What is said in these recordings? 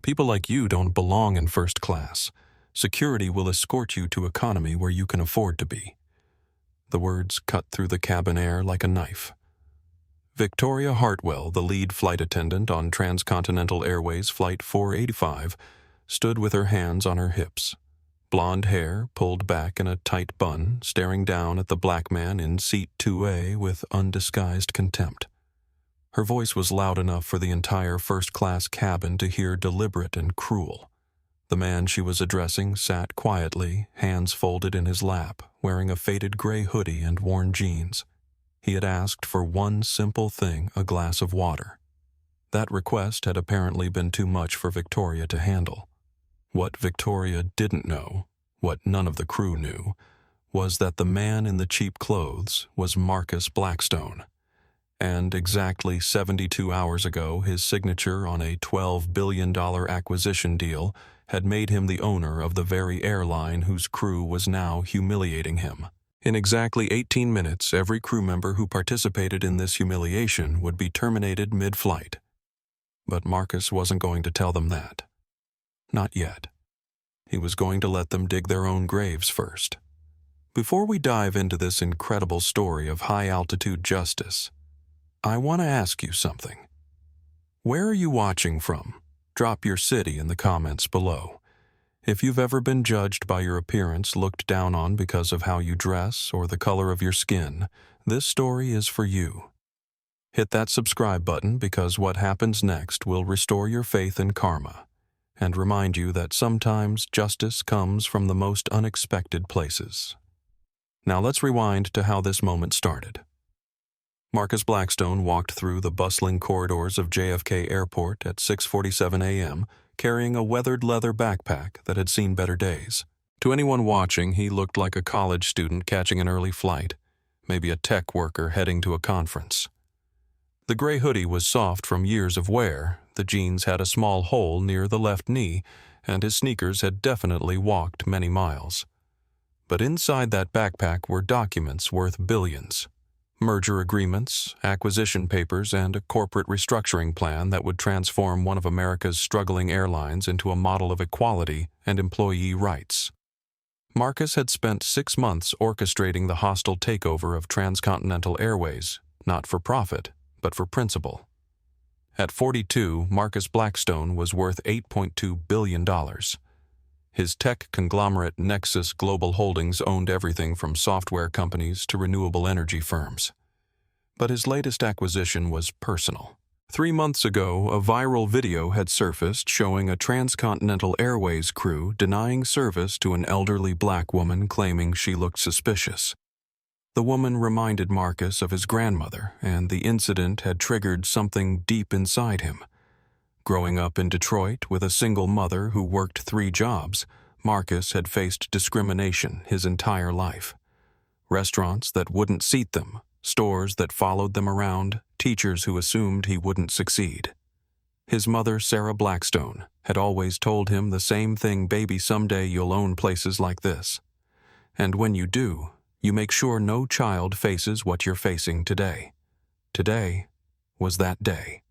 People like you don't belong in first class. Security will escort you to economy where you can afford to be." The words cut through the cabin air like a knife. Victoria Hartwell, the lead flight attendant on Transcontinental Airways Flight 485, stood with her hands on her hips, blonde hair pulled back in a tight bun, staring down at the black man in seat 2A with undisguised contempt. Her voice was loud enough for the entire first-class cabin to hear, deliberate and cruel. The man she was addressing sat quietly, hands folded in his lap, wearing a faded gray hoodie and worn jeans. He had asked for one simple thing, a glass of water. That request had apparently been too much for Victoria to handle. What Victoria didn't know, what none of the crew knew, was that the man in the cheap clothes was Marcus Blackstone. And exactly 72 hours ago, his signature on a $12 billion acquisition deal had made him the owner of the very airline whose crew was now humiliating him. In exactly 18 minutes, every crew member who participated in this humiliation would be terminated mid-flight. But Marcus wasn't going to tell them that. Not yet. He was going to let them dig their own graves first. Before we dive into this incredible story of high-altitude justice, I want to ask you something. Where are you watching from? Drop your city in the comments below. If you've ever been judged by your appearance, looked down on because of how you dress or the color of your skin, this story is for you. Hit that subscribe button because what happens next will restore your faith in karma and remind you that sometimes justice comes from the most unexpected places. Now let's rewind to how this moment started. Marcus Blackstone walked through the bustling corridors of JFK Airport at 6:47 a.m., carrying a weathered leather backpack that had seen better days. To anyone watching, he looked like a college student catching an early flight, maybe a tech worker heading to a conference. The gray hoodie was soft from years of wear, the jeans had a small hole near the left knee, and his sneakers had definitely walked many miles. But inside that backpack were documents worth billions. Merger agreements, acquisition papers, and a corporate restructuring plan that would transform one of America's struggling airlines into a model of equality and employee rights. Marcus had spent 6 months orchestrating the hostile takeover of Transcontinental Airways, not for profit, but for principle. At 42, Marcus Blackstone was worth $8.2 billion. His tech conglomerate Nexus Global Holdings owned everything from software companies to renewable energy firms. But his latest acquisition was personal. 3 months ago, a viral video had surfaced showing a Transcontinental Airways crew denying service to an elderly black woman claiming she looked suspicious. The woman reminded Marcus of his grandmother, and the incident had triggered something deep inside him. Growing up in Detroit with a single mother who worked 3 jobs, Marcus had faced discrimination his entire life. Restaurants that wouldn't seat them, stores that followed them around, teachers who assumed he wouldn't succeed. His mother, Sarah Blackstone, had always told him the same thing: "Baby, someday you'll own places like this. And when you do, you make sure no child faces what you're facing today." Today was that day.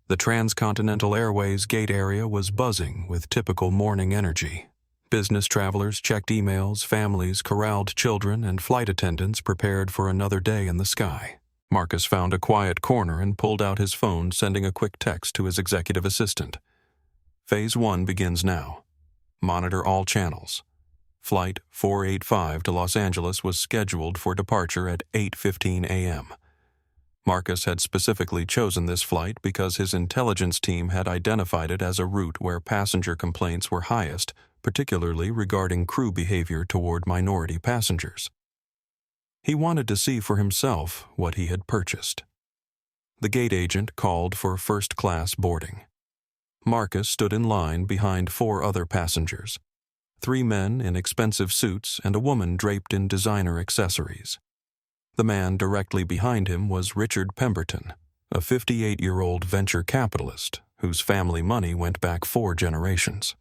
The Transcontinental Airways gate area was buzzing with typical morning energy. Business travelers checked emails, families corralled children, and flight attendants prepared for another day in the sky. Marcus found a quiet corner and pulled out his phone, sending a quick text to his executive assistant. Phase 1 begins now. Monitor all channels. Flight 485 to Los Angeles was scheduled for departure at 8:15 a.m. Marcus had specifically chosen this flight because his intelligence team had identified it as a route where passenger complaints were highest, particularly regarding crew behavior toward minority passengers. He wanted to see for himself what he had purchased. The gate agent called for first-class boarding. Marcus stood in line behind 4 other passengers, 3 men in expensive suits and a woman draped in designer accessories. The man directly behind him was Richard Pemberton, a 58-year-old venture capitalist whose family money went back 4 generations.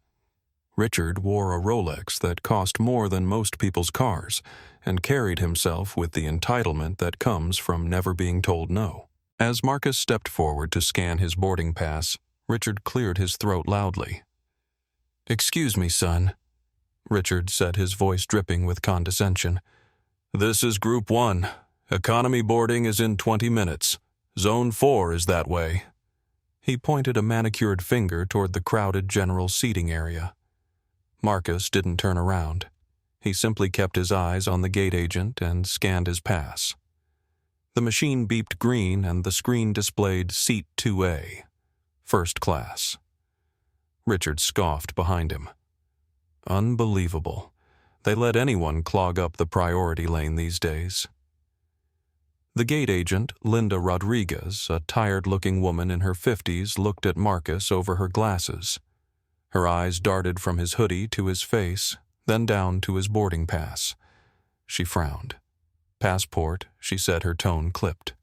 Richard wore a Rolex that cost more than most people's cars and carried himself with the entitlement that comes from never being told no. As Marcus stepped forward to scan his boarding pass, Richard cleared his throat loudly. "Excuse me, son," Richard said, his voice dripping with condescension. "This is Group 1. Economy boarding is in 20 minutes. Zone 4 is that way." He pointed a manicured finger toward the crowded general seating area. Marcus didn't turn around. He simply kept his eyes on the gate agent and scanned his pass. The machine beeped green and the screen displayed Seat 2A, First Class. Richard scoffed behind him. Unbelievable. They let anyone clog up the priority lane these days. The gate agent, Linda Rodriguez, a tired-looking woman in her 50s, looked at Marcus over her glasses. Her eyes darted from his hoodie to his face, then down to his boarding pass. She frowned. "Passport," she said, her tone clipped.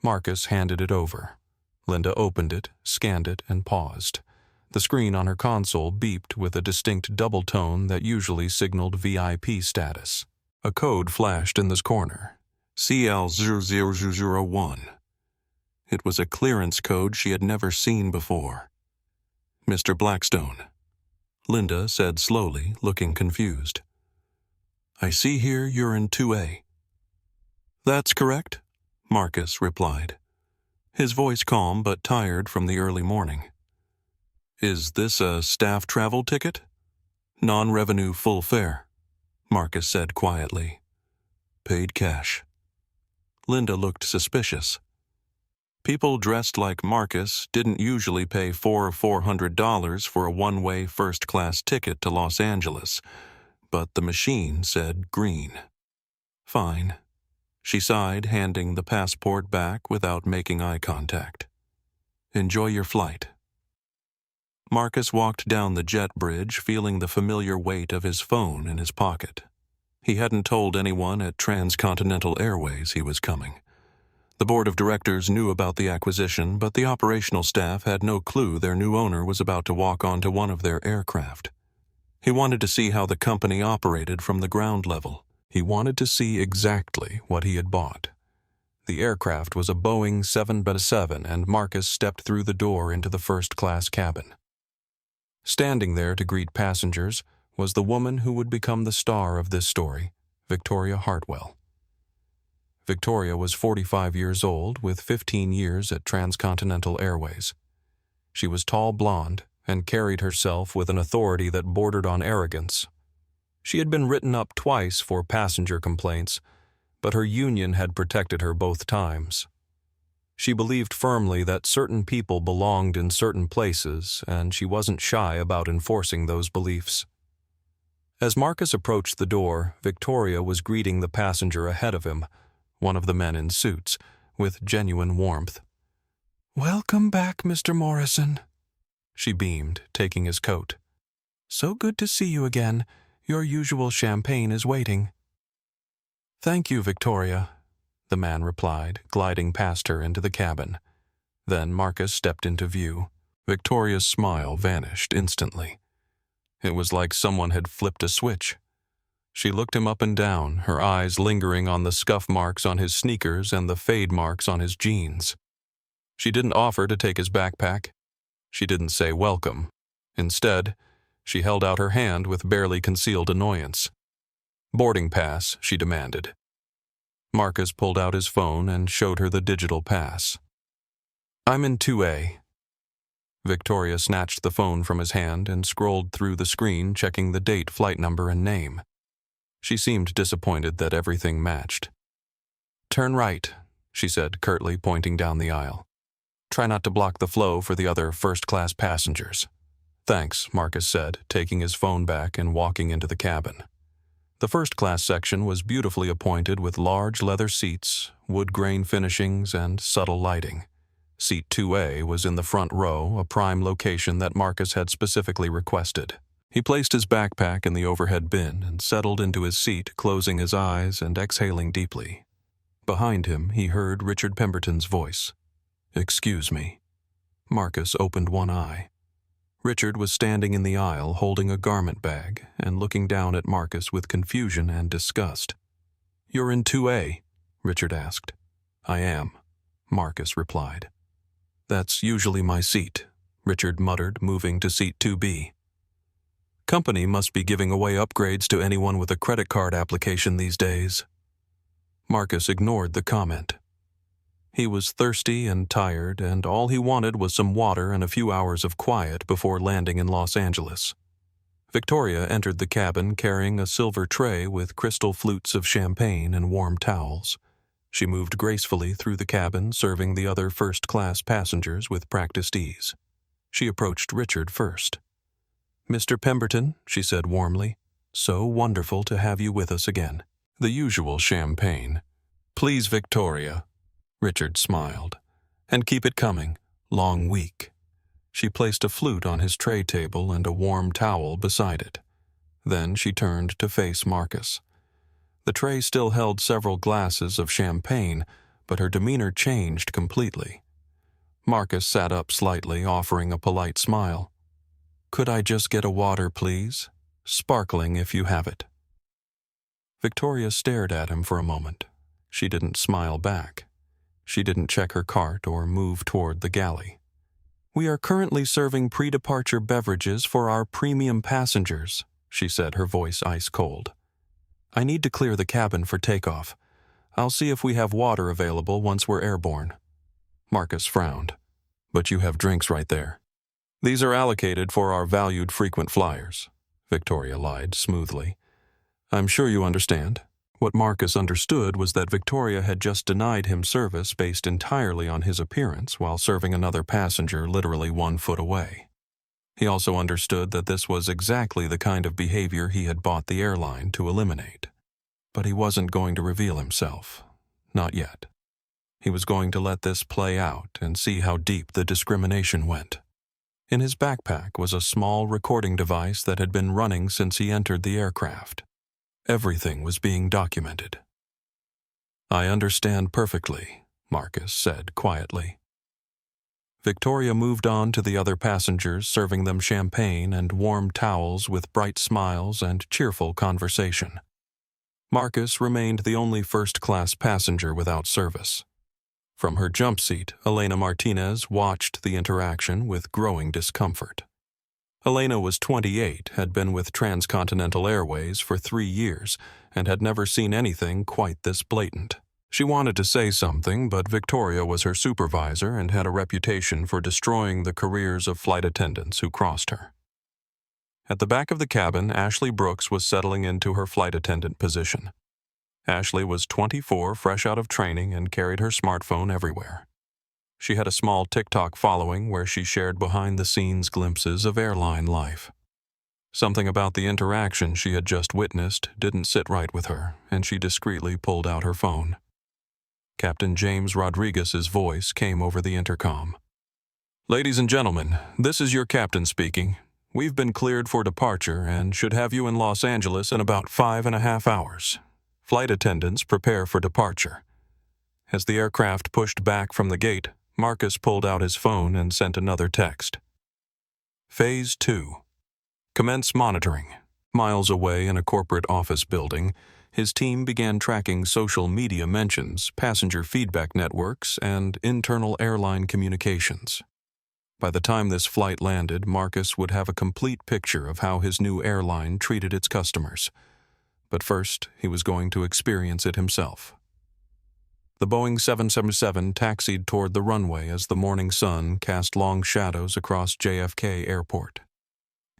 Marcus handed it over. Linda opened it, scanned it, and paused. The screen on her console beeped with a distinct double tone that usually signaled VIP status. A code flashed in this corner. CL00001. It was a clearance code she had never seen before. "Mr. Blackstone," Linda said slowly, looking confused. "I see here you're in 2A. "That's correct," Marcus replied, his voice calm but tired from the early morning. "Is this a staff travel ticket?" "Non-revenue full fare," Marcus said quietly. "Paid cash." Linda looked suspicious. People dressed like Marcus didn't usually pay $400 for a one-way first-class ticket to Los Angeles, but the machine said green. "Fine." She sighed, handing the passport back without making eye contact. "Enjoy your flight." Marcus walked down the jet bridge, feeling the familiar weight of his phone in his pocket. He hadn't told anyone at Transcontinental Airways he was coming. The board of directors knew about the acquisition, but the operational staff had no clue their new owner was about to walk onto one of their aircraft. He wanted to see how the company operated from the ground level. He wanted to see exactly what he had bought. The aircraft was a Boeing 747, and Marcus stepped through the door into the first-class cabin. Standing there to greet passengers was the woman who would become the star of this story, Victoria Hartwell. Victoria was 45 years old, with 15 years at Transcontinental Airways. She was tall, blonde, and carried herself with an authority that bordered on arrogance. She had been written up twice for passenger complaints, but her union had protected her both times. She believed firmly that certain people belonged in certain places, and she wasn't shy about enforcing those beliefs. As Marcus approached the door, Victoria was greeting the passenger ahead of him, one of the men in suits, with genuine warmth. "Welcome back, Mr. Morrison," she beamed, taking his coat. "So good to see you again. Your usual champagne is waiting." "Thank you, Victoria," the man replied, gliding past her into the cabin. Then Marcus stepped into view. Victoria's smile vanished instantly. It was like someone had flipped a switch. She looked him up and down, her eyes lingering on the scuff marks on his sneakers and the fade marks on his jeans. She didn't offer to take his backpack. She didn't say welcome. Instead, she held out her hand with barely concealed annoyance. "Boarding pass," she demanded. Marcus pulled out his phone and showed her the digital pass. "I'm in 2A. Victoria snatched the phone from his hand and scrolled through the screen, checking the date, flight number, and name. She seemed disappointed that everything matched. "Turn right," she said, curtly pointing down the aisle. "Try not to block the flow for the other first-class passengers." "Thanks," Marcus said, taking his phone back and walking into the cabin. The first-class section was beautifully appointed with large leather seats, wood grain finishings, and subtle lighting. Seat 2A was in the front row, a prime location that Marcus had specifically requested. He placed his backpack in the overhead bin and settled into his seat, closing his eyes and exhaling deeply. Behind him, he heard Richard Pemberton's voice. "Excuse me." Marcus opened one eye. Richard was standing in the aisle holding a garment bag and looking down at Marcus with confusion and disgust. "You're in 2A?" Richard asked. "I am," Marcus replied. "That's usually my seat," Richard muttered, moving to seat 2B. Company must be giving away upgrades to anyone with a credit card application these days. Marcus ignored the comment. He was thirsty and tired, and all he wanted was some water and a few hours of quiet before landing in Los Angeles. Victoria entered the cabin carrying a silver tray with crystal flutes of champagne and warm towels. She moved gracefully through the cabin, serving the other first-class passengers with practiced ease. She approached Richard first. "Mr. Pemberton," she said warmly, "so wonderful to have you with us again." The usual champagne. "Please, Victoria." Richard smiled. "And keep it coming. Long week." She placed a flute on his tray table and a warm towel beside it. Then she turned to face Marcus. The tray still held several glasses of champagne, but her demeanor changed completely. Marcus sat up slightly, offering a polite smile. "Could I just get a water, please? Sparkling, if you have it." Victoria stared at him for a moment. She didn't smile back. She didn't check her cart or move toward the galley. "We are currently serving pre-departure beverages for our premium passengers," she said, her voice ice cold. "I need to clear the cabin for takeoff. I'll see if we have water available once we're airborne." Marcus frowned. "But you have drinks right there." "These are allocated for our valued frequent flyers," Victoria lied smoothly. "I'm sure you understand." What Marcus understood was that Victoria had just denied him service based entirely on his appearance while serving another passenger literally 1 foot away. He also understood that this was exactly the kind of behavior he had bought the airline to eliminate. But he wasn't going to reveal himself. Not yet. He was going to let this play out and see how deep the discrimination went. In his backpack was a small recording device that had been running since he entered the aircraft. Everything was being documented. "I understand perfectly," Marcus said quietly. Victoria moved on to the other passengers, serving them champagne and warm towels with bright smiles and cheerful conversation. Marcus remained the only first-class passenger without service. From her jump seat, Elena Martinez watched the interaction with growing discomfort. Elena was 28, had been with Transcontinental Airways for 3 years, and had never seen anything quite this blatant. She wanted to say something, but Victoria was her supervisor and had a reputation for destroying the careers of flight attendants who crossed her. At the back of the cabin, Ashley Brooks was settling into her flight attendant position. Ashley was 24, fresh out of training, and carried her smartphone everywhere. She had a small TikTok following where she shared behind-the-scenes glimpses of airline life. Something about the interaction she had just witnessed didn't sit right with her, and she discreetly pulled out her phone. Captain James Rodriguez's voice came over the intercom. "Ladies and gentlemen, this is your captain speaking. We've been cleared for departure and should have you in Los Angeles in about 5.5 hours. Flight attendants prepare for departure." As the aircraft pushed back from the gate, Marcus pulled out his phone and sent another text. Phase 2. Commence monitoring. Miles away in a corporate office building, his team began tracking social media mentions, passenger feedback networks, and internal airline communications. By the time this flight landed, Marcus would have a complete picture of how his new airline treated its customers. But first, he was going to experience it himself. The Boeing 777 taxied toward the runway as the morning sun cast long shadows across JFK Airport.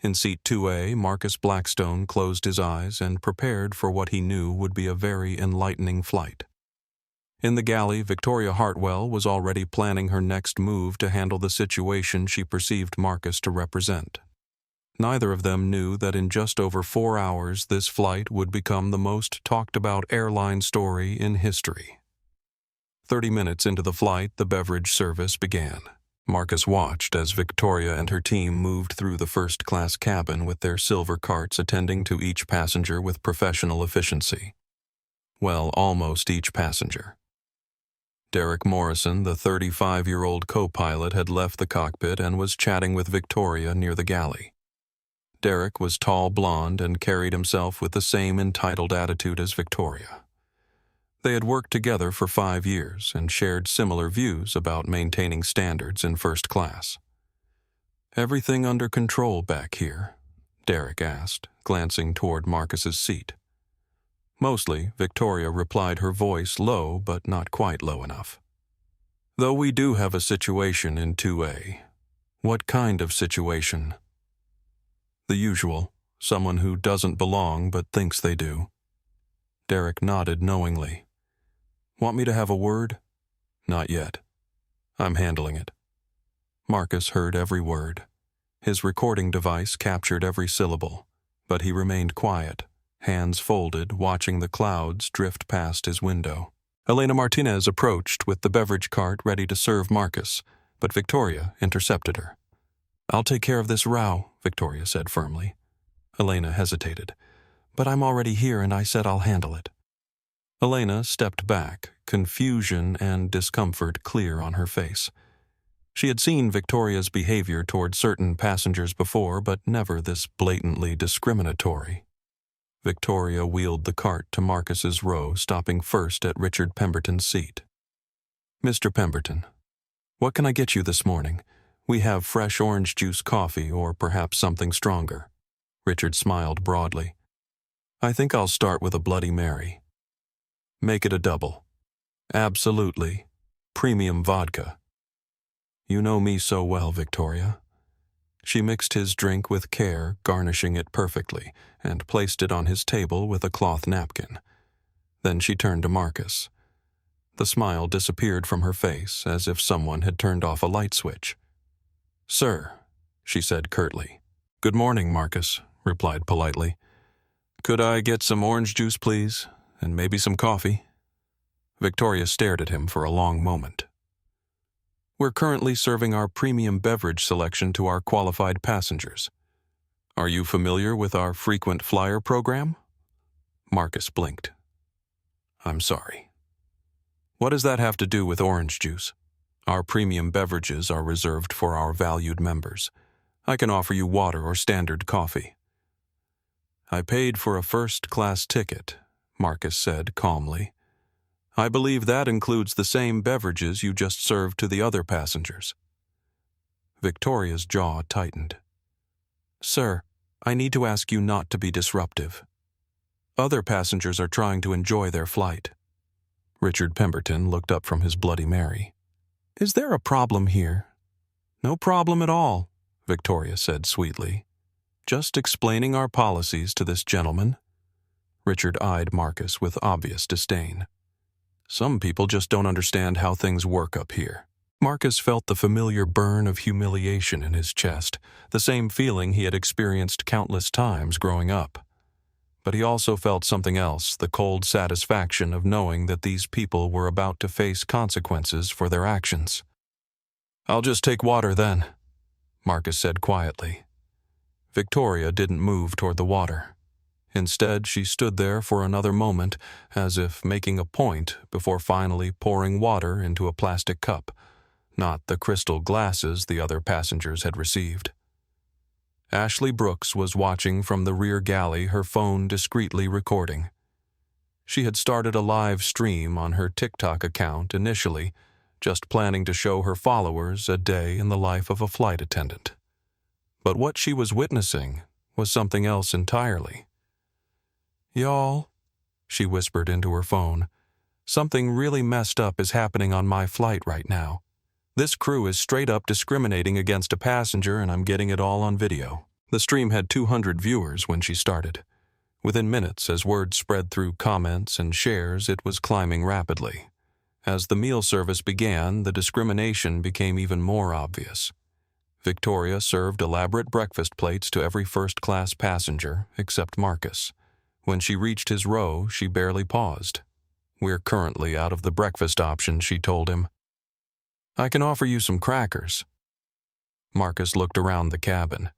In seat 2A, Marcus Blackstone closed his eyes and prepared for what he knew would be a very enlightening flight. In the galley, Victoria Hartwell was already planning her next move to handle the situation she perceived Marcus to represent. Neither of them knew that in just over 4 hours this flight would become the most talked-about airline story in history. 30 minutes into the flight, the beverage service began. Marcus watched as Victoria and her team moved through the first-class cabin with their silver carts attending to each passenger with professional efficiency. Well, almost each passenger. Derek Morrison, the 35-year-old co-pilot, had left the cockpit and was chatting with Victoria near the galley. Derek was tall, blonde, and carried himself with the same entitled attitude as Victoria. They had worked together for 5 years and shared similar views about maintaining standards in first class. Everything under control back here? Derek asked, glancing toward Marcus's seat. Mostly, Victoria replied, her voice low but not quite low enough. Though we do have a situation in 2A. What kind of situation? The usual, someone who doesn't belong but thinks they do. Derek nodded knowingly. Want me to have a word? Not yet. I'm handling it. Marcus heard every word. His recording device captured every syllable, but he remained quiet, hands folded, watching the clouds drift past his window. Elena Martinez approached with the beverage cart ready to serve Marcus, but Victoria intercepted her. I'll take care of this row, Victoria said firmly. Elena hesitated. But I'm already here and I said I'll handle it. Elena stepped back, confusion and discomfort clear on her face. She had seen Victoria's behavior toward certain passengers before, but never this blatantly discriminatory. Victoria wheeled the cart to Marcus's row, stopping first at Richard Pemberton's seat. Mr. Pemberton, what can I get you this morning? We have fresh orange juice coffee or perhaps something stronger. Richard smiled broadly. I think I'll start with a Bloody Mary. Make it a double. Absolutely. Premium vodka. You know me so well, Victoria. She mixed his drink with care, garnishing it perfectly, and placed it on his table with a cloth napkin. Then she turned to Marcus. The smile disappeared from her face as if someone had turned off a light switch. Sir, she said curtly. Good morning, Marcus, replied politely. Could I get some orange juice, please, and maybe some coffee? Victoria stared at him for a long moment. We're currently serving our premium beverage selection to our qualified passengers. Are you familiar with our frequent flyer program? Marcus blinked. I'm sorry. What does that have to do with orange juice? Our premium beverages are reserved for our valued members. I can offer you water or standard coffee. I paid for a first-class ticket, Marcus said calmly. I believe that includes the same beverages you just served to the other passengers. Victoria's jaw tightened. Sir, I need to ask you not to be disruptive. Other passengers are trying to enjoy their flight. Richard Pemberton looked up from his Bloody Mary. Is there a problem here? No problem at all, Victoria said sweetly. Just explaining our policies to this gentleman. Richard eyed Marcus with obvious disdain. Some people just don't understand how things work up here. Marcus felt the familiar burn of humiliation in his chest, the same feeling he had experienced countless times growing up. But he also felt something else, the cold satisfaction of knowing that these people were about to face consequences for their actions. I'll just take water then, Marcus said quietly. Victoria didn't move toward the water. Instead, she stood there for another moment, as if making a point before finally pouring water into a plastic cup, not the crystal glasses the other passengers had received. Ashley Brooks was watching from the rear galley, her phone discreetly recording. She had started a live stream on her TikTok account initially, just planning to show her followers a day in the life of a flight attendant. But what she was witnessing was something else entirely. Y'all, she whispered into her phone, something really messed up is happening on my flight right now. This crew is straight up discriminating against a passenger and I'm getting it all on video. The stream had 200 viewers when she started. Within minutes, as word spread through comments and shares, it was climbing rapidly. As the meal service began, the discrimination became even more obvious. Victoria served elaborate breakfast plates to every first-class passenger except Marcus. When she reached his row, she barely paused. We're currently out of the breakfast option, she told him. I can offer you some crackers. Marcus looked around the cabin.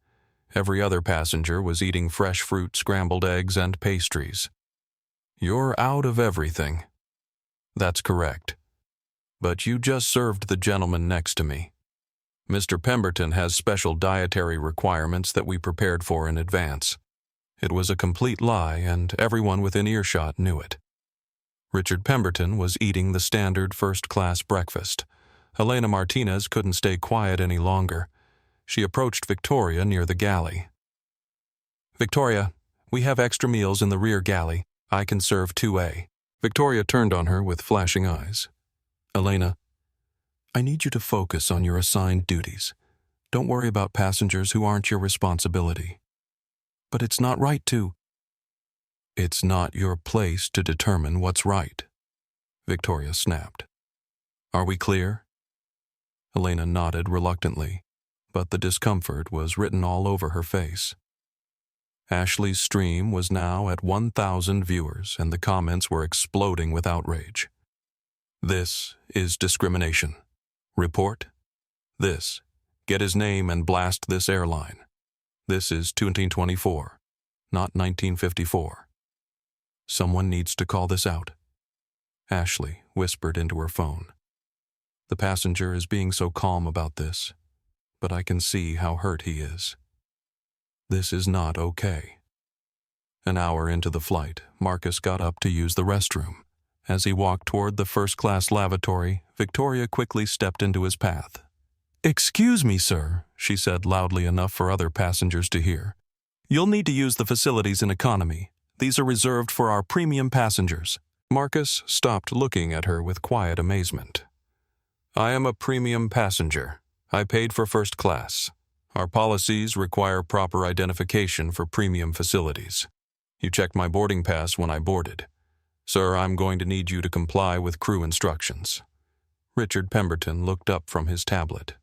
Every other passenger was eating fresh fruit, scrambled eggs, and pastries. You're out of everything. That's correct. But you just served the gentleman next to me. Mr. Pemberton has special dietary requirements that we prepared for in advance. It was a complete lie, and everyone within earshot knew it. Richard Pemberton was eating the standard first-class breakfast. Elena Martinez couldn't stay quiet any longer. She approached Victoria near the galley. "Victoria, we have extra meals in the rear galley. I can serve 2A. Victoria turned on her with flashing eyes. "Elena, I need you to focus on your assigned duties. Don't worry about passengers who aren't your responsibility." "But it's not right to." "It's not your place to determine what's right," Victoria snapped. "Are we clear?" Elena nodded reluctantly, but the discomfort was written all over her face. Ashley's stream was now at 1,000 viewers, and the comments were exploding with outrage. "This is discrimination. Report. This. Get his name and blast this airline. This is 2024, not 1954. Someone needs to call this out." Ashley whispered into her phone. "The passenger is being so calm about this, but I can see how hurt he is. This is not okay." An hour into the flight, Marcus got up to use the restroom. As he walked toward the first-class lavatory, Victoria quickly stepped into his path. "Excuse me, sir," she said loudly enough for other passengers to hear. "You'll need to use the facilities in economy. These are reserved for our premium passengers." Marcus stopped looking at her with quiet amazement. "I am a premium passenger. I paid for first class. Our policies require proper identification for premium facilities. You checked my boarding pass when I boarded. Sir, I'm going to need you to comply with crew instructions." Richard Pemberton looked up from his tablet.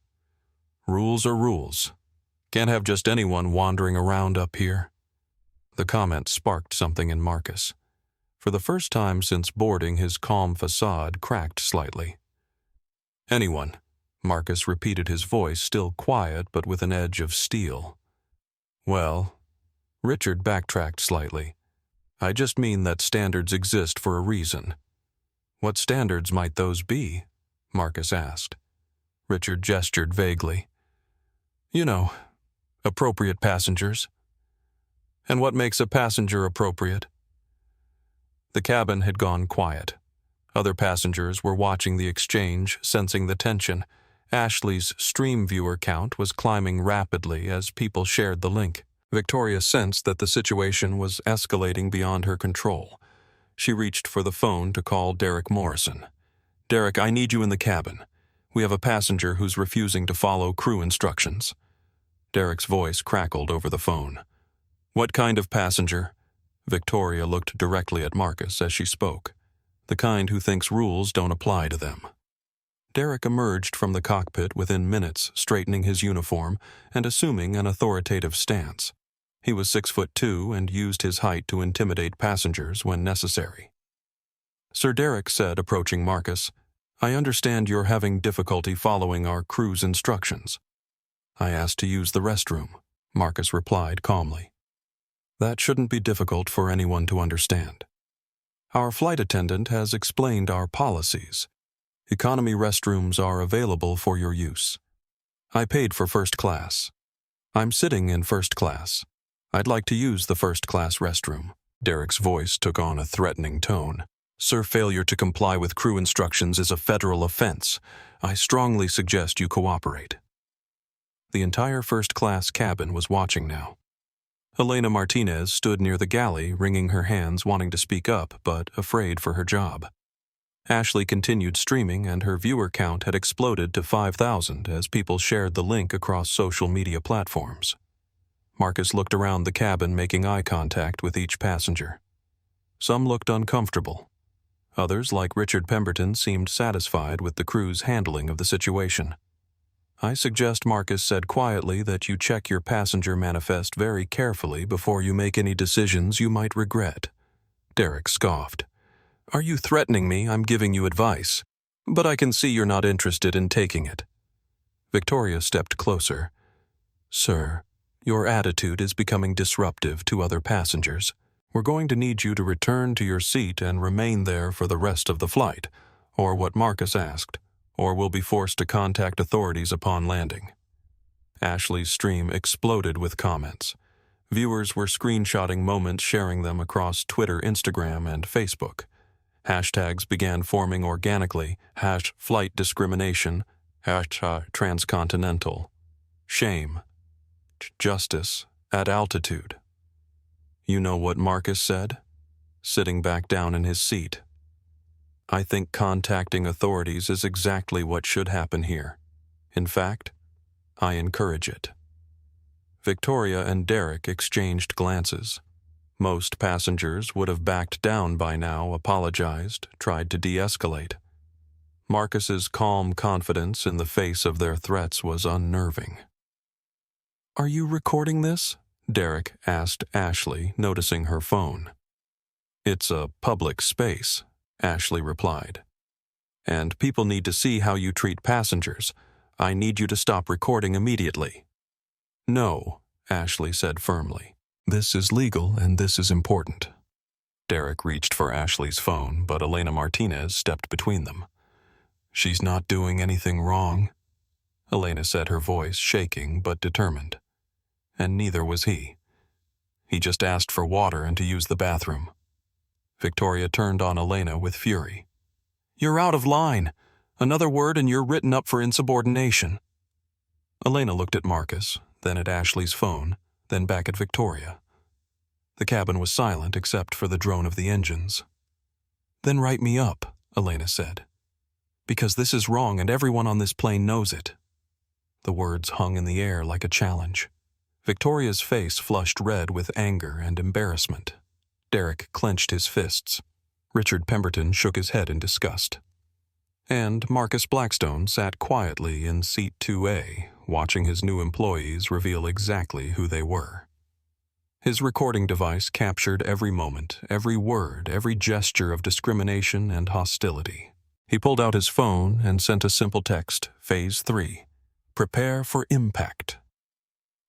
"Rules are rules. Can't have just anyone wandering around up here." The comment sparked something in Marcus. For the first time since boarding, his calm facade cracked slightly. "Anyone," Marcus repeated, his voice still quiet but with an edge of steel. "Well," Richard backtracked slightly, "I just mean that standards exist for a reason." "What standards might those be?" Marcus asked. Richard gestured vaguely. "You know, appropriate passengers." "And what makes a passenger appropriate?" The cabin had gone quiet. Other passengers were watching the exchange, sensing the tension. Ashley's stream viewer count was climbing rapidly as people shared the link. Victoria sensed that the situation was escalating beyond her control. She reached for the phone to call Derek Morrison. "Derek, I need you in the cabin. We have a passenger who's refusing to follow crew instructions." Derek's voice crackled over the phone. "What kind of passenger?" Victoria looked directly at Marcus as she spoke. "The kind who thinks rules don't apply to them." Derek emerged from the cockpit within minutes, straightening his uniform and assuming an authoritative stance. He was 6'2" and used his height to intimidate passengers when necessary. Sir Derek said, approaching Marcus, "I understand you're having difficulty following our crew's instructions." "I asked to use the restroom," Marcus replied calmly. "That shouldn't be difficult for anyone to understand. Our flight attendant has explained our policies. Economy restrooms are available for your use. I paid for first class. I'm sitting in first class. I'd like to use the first class restroom." Derek's voice took on a threatening tone. "Sir, failure to comply with crew instructions is a federal offense. I strongly suggest you cooperate." The entire first class cabin was watching now. Elena Martinez stood near the galley, wringing her hands, wanting to speak up, but afraid for her job. Ashley continued streaming, and her viewer count had exploded to 5,000 as people shared the link across social media platforms. Marcus looked around the cabin, making eye contact with each passenger. Some looked uncomfortable. Others, like Richard Pemberton, seemed satisfied with the crew's handling of the situation. "I suggest," Marcus said quietly, "that you check your passenger manifest very carefully before you make any decisions you might regret." Derek scoffed. "Are you threatening me? I'm giving you advice. But I can see you're not interested in taking it." Victoria stepped closer. "Sir, your attitude is becoming disruptive to other passengers. We're going to need you to return to your seat and remain there for the rest of the flight, or what Marcus asked, or we'll be forced to contact authorities upon landing." Ashley's stream exploded with comments. Viewers were screenshotting moments, sharing them across Twitter, Instagram, and Facebook. Hashtags began forming organically, #flight discrimination, #transcontinental. Shame. Justice at altitude. You know what Marcus said? Sitting back down in his seat. I think contacting authorities is exactly what should happen here. In fact, I encourage it. Victoria and Derek exchanged glances. Most passengers would have backed down by now, apologized, tried to de-escalate. Marcus's calm confidence in the face of their threats was unnerving. Are you recording this? Derek asked Ashley, noticing her phone. It's a public space, Ashley replied. And people need to see how you treat passengers. I need you to stop recording immediately. No, Ashley said firmly. This is legal and this is important. Derek reached for Ashley's phone, but Elena Martinez stepped between them. She's not doing anything wrong, Elena said, her voice shaking but determined. And neither was he. He just asked for water and to use the bathroom. Victoria turned on Elena with fury. You're out of line. Another word and you're written up for insubordination. Elena looked at Marcus, then at Ashley's phone, then back at Victoria. The cabin was silent except for the drone of the engines. Then write me up, Elena said. Because this is wrong and everyone on this plane knows it. The words hung in the air like a challenge. Victoria's face flushed red with anger and embarrassment. Derek clenched his fists. Richard Pemberton shook his head in disgust. And Marcus Blackstone sat quietly in seat 2A, watching his new employees reveal exactly who they were. His recording device captured every moment, every word, every gesture of discrimination and hostility. He pulled out his phone and sent a simple text, Phase 3. Prepare for impact.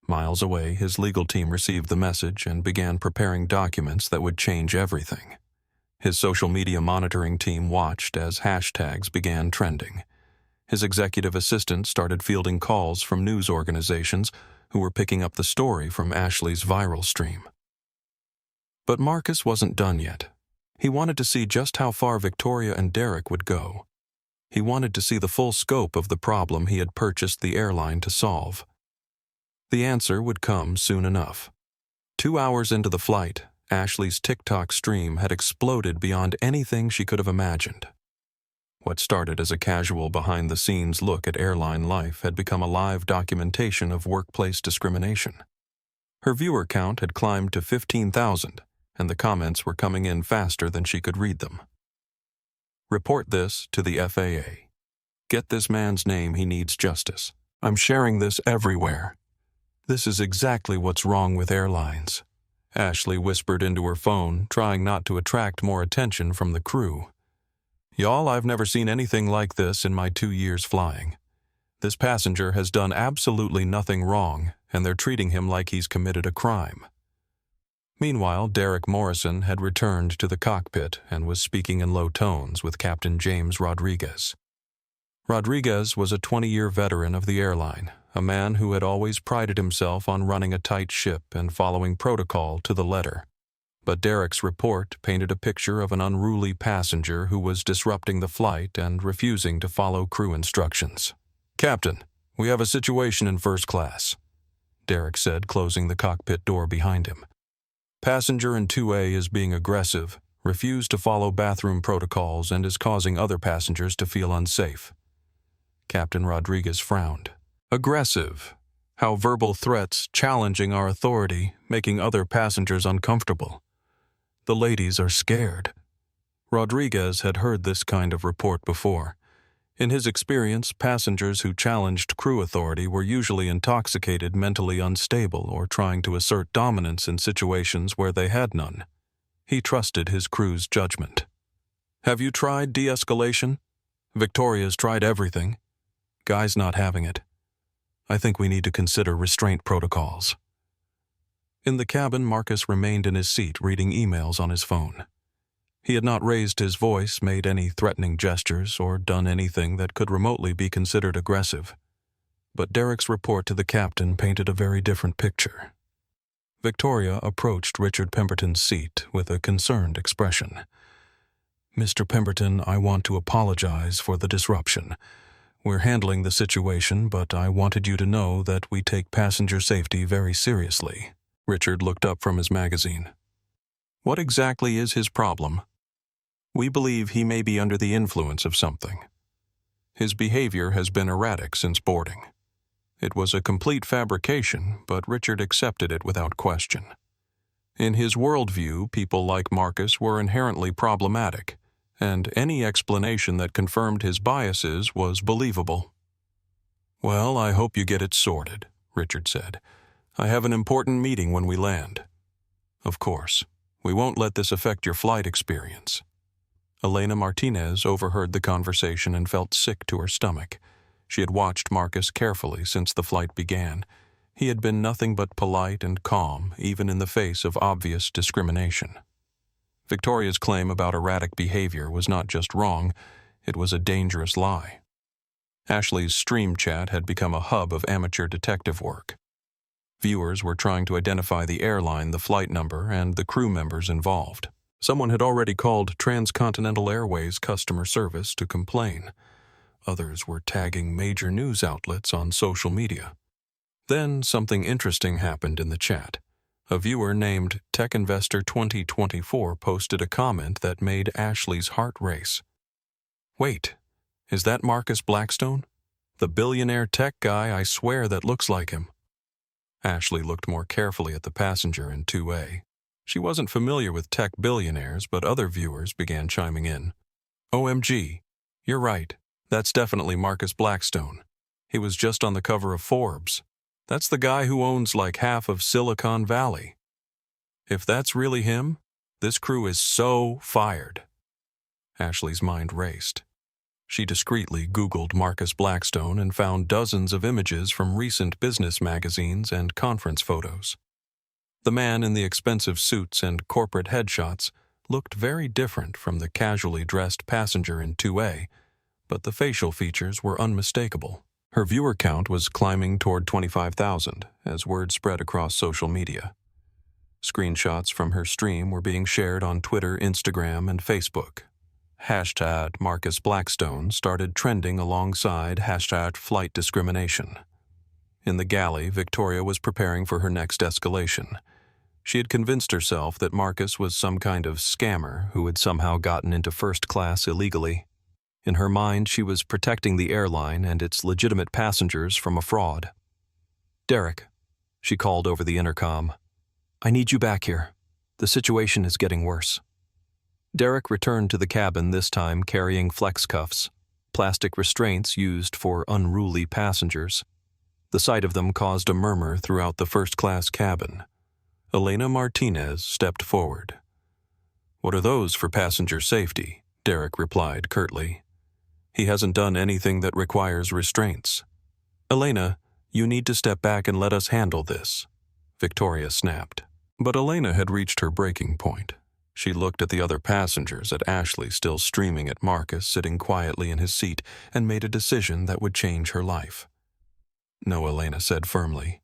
Miles away, his legal team received the message and began preparing documents that would change everything. His social media monitoring team watched as hashtags began trending. His executive assistant started fielding calls from news organizations who were picking up the story from Ashley's viral stream. But Marcus wasn't done yet. He wanted to see just how far Victoria and Derek would go. He wanted to see the full scope of the problem he had purchased the airline to solve. The answer would come soon enough. 2 hours into the flight, Ashley's TikTok stream had exploded beyond anything she could have imagined. What started as a casual behind-the-scenes look at airline life had become a live documentation of workplace discrimination. Her viewer count had climbed to 15,000, and the comments were coming in faster than she could read them. Report this to the FAA. Get this man's name, he needs justice. I'm sharing this everywhere. This is exactly what's wrong with airlines. Ashley whispered into her phone, trying not to attract more attention from the crew. Y'all, I've never seen anything like this in my 2 years flying. This passenger has done absolutely nothing wrong, and they're treating him like he's committed a crime. Meanwhile, Derek Morrison had returned to the cockpit and was speaking in low tones with Captain James Rodriguez. Rodriguez was a 20-year veteran of the airline, a man who had always prided himself on running a tight ship and following protocol to the letter. But Derek's report painted a picture of an unruly passenger who was disrupting the flight and refusing to follow crew instructions. Captain, we have a situation in first class, Derek said, closing the cockpit door behind him. Passenger in 2A is being aggressive, refused to follow bathroom protocols, and is causing other passengers to feel unsafe. Captain Rodriguez frowned. Aggressive. How verbal threats challenging our authority, making other passengers uncomfortable. The ladies are scared. Rodriguez had heard this kind of report before. In his experience, passengers who challenged crew authority were usually intoxicated, mentally unstable, or trying to assert dominance in situations where they had none. He trusted his crew's judgment. Have you tried de-escalation? Victoria's tried everything. Guy's not having it. I think we need to consider restraint protocols. In the cabin, Marcus remained in his seat reading emails on his phone. He had not raised his voice, made any threatening gestures, or done anything that could remotely be considered aggressive. But Derek's report to the captain painted a very different picture. Victoria approached Richard Pemberton's seat with a concerned expression. Mr. Pemberton, I want to apologize for the disruption. We're handling the situation, but I wanted you to know that we take passenger safety very seriously." Richard looked up from his magazine. "What exactly is his problem?" "We believe he may be under the influence of something. His behavior has been erratic since boarding. It was a complete fabrication, but Richard accepted it without question. In his worldview, people like Marcus were inherently problematic, and any explanation that confirmed his biases was believable." "Well, I hope you get it sorted," Richard said. "I have an important meeting when we land. Of course, we won't let this affect your flight experience." Elena Martinez overheard the conversation and felt sick to her stomach. She had watched Marcus carefully since the flight began. He had been nothing but polite and calm, even in the face of obvious discrimination. Victoria's claim about erratic behavior was not just wrong, it was a dangerous lie. Ashley's stream chat had become a hub of amateur detective work. Viewers were trying to identify the airline, the flight number, and the crew members involved. Someone had already called Transcontinental Airways customer service to complain. Others were tagging major news outlets on social media. Then something interesting happened in the chat. A viewer named Tech Investor 2024 posted a comment that made Ashley's heart race. "Wait, is that Marcus Blackstone? The billionaire tech guy, I swear that looks like him." Ashley looked more carefully at the passenger in 2A. She wasn't familiar with tech billionaires, but other viewers began chiming in. "OMG, you're right. That's definitely Marcus Blackstone. He was just on the cover of Forbes. That's the guy who owns like half of Silicon Valley. If that's really him, this crew is so fired." Ashley's mind raced. She discreetly Googled Marcus Blackstone and found dozens of images from recent business magazines and conference photos. The man in the expensive suits and corporate headshots looked very different from the casually dressed passenger in 2A, but the facial features were unmistakable. Her viewer count was climbing toward 25,000 as word spread across social media. Screenshots from her stream were being shared on Twitter, Instagram, and Facebook. Hashtag Marcus Blackstone started trending alongside hashtag flight discrimination. In the galley, Victoria was preparing for her next escalation. She had convinced herself that Marcus was some kind of scammer who had somehow gotten into first class illegally. In her mind, she was protecting the airline and its legitimate passengers from a fraud. "Derek," she called over the intercom, "I need you back here. The situation is getting worse." Derek returned to the cabin, this time carrying flex cuffs, plastic restraints used for unruly passengers. The sight of them caused a murmur throughout the first-class cabin. Elena Martinez stepped forward. "What are those for passenger safety?" Derek replied curtly. "He hasn't done anything that requires restraints." "Elena, you need to step back and let us handle this," Victoria snapped. But Elena had reached her breaking point. She looked at the other passengers, at Ashley still streaming at Marcus sitting quietly in his seat, and made a decision that would change her life. "No," Elena said firmly.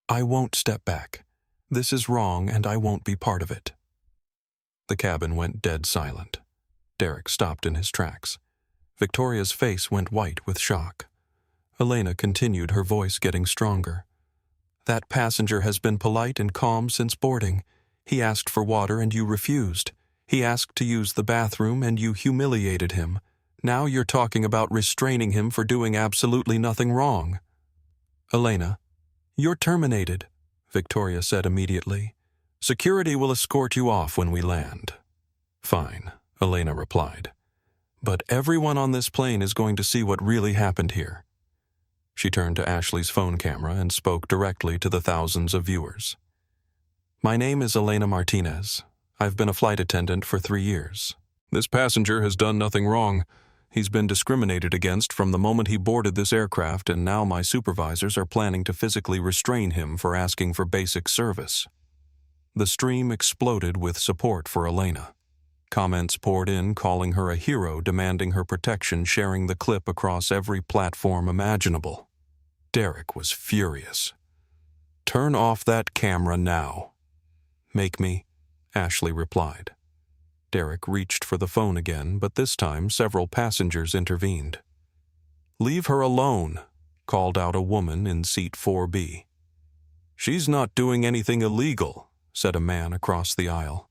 "I won't step back. This is wrong and I won't be part of it." The cabin went dead silent. Derek stopped in his tracks. Victoria's face went white with shock. Elena continued, her voice getting stronger. "That passenger has been polite and calm since boarding. He asked for water and you refused. He asked to use the bathroom and you humiliated him. Now you're talking about restraining him for doing absolutely nothing wrong." "Elena, you're terminated," Victoria said immediately. "Security will escort you off when we land." "Fine," Elena replied. "But everyone on this plane is going to see what really happened here." She turned to Ashley's phone camera and spoke directly to the thousands of viewers. "My name is Elena Martinez. I've been a flight attendant for 3 years. This passenger has done nothing wrong. He's been discriminated against from the moment he boarded this aircraft, and now my supervisors are planning to physically restrain him for asking for basic service." The stream exploded with support for Elena. Comments poured in calling her a hero, demanding her protection, sharing the clip across every platform imaginable. Derek was furious. "Turn off that camera now." "Make me," Ashley replied. Derek reached for the phone again, but this time several passengers intervened. "Leave her alone," called out a woman in seat 4B. "She's not doing anything illegal," said a man across the aisle.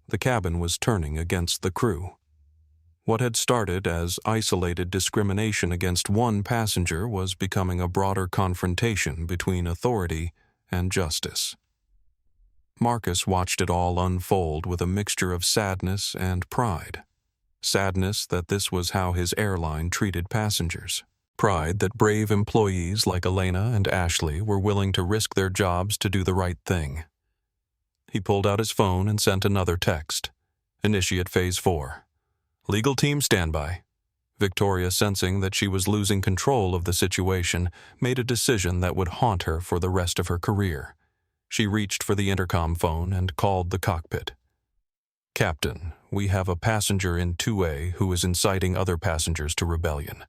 The cabin was turning against the crew. What had started as isolated discrimination against one passenger was becoming a broader confrontation between authority and justice. Marcus watched it all unfold with a mixture of sadness and pride. Sadness that this was how his airline treated passengers. Pride that brave employees like Elena and Ashley were willing to risk their jobs to do the right thing. He pulled out his phone and sent another text. "Initiate Phase 4. Legal team standby." Victoria, sensing that she was losing control of the situation, made a decision that would haunt her for the rest of her career. She reached for the intercom phone and called the cockpit. "Captain, we have a passenger in 2A who is inciting other passengers to rebellion.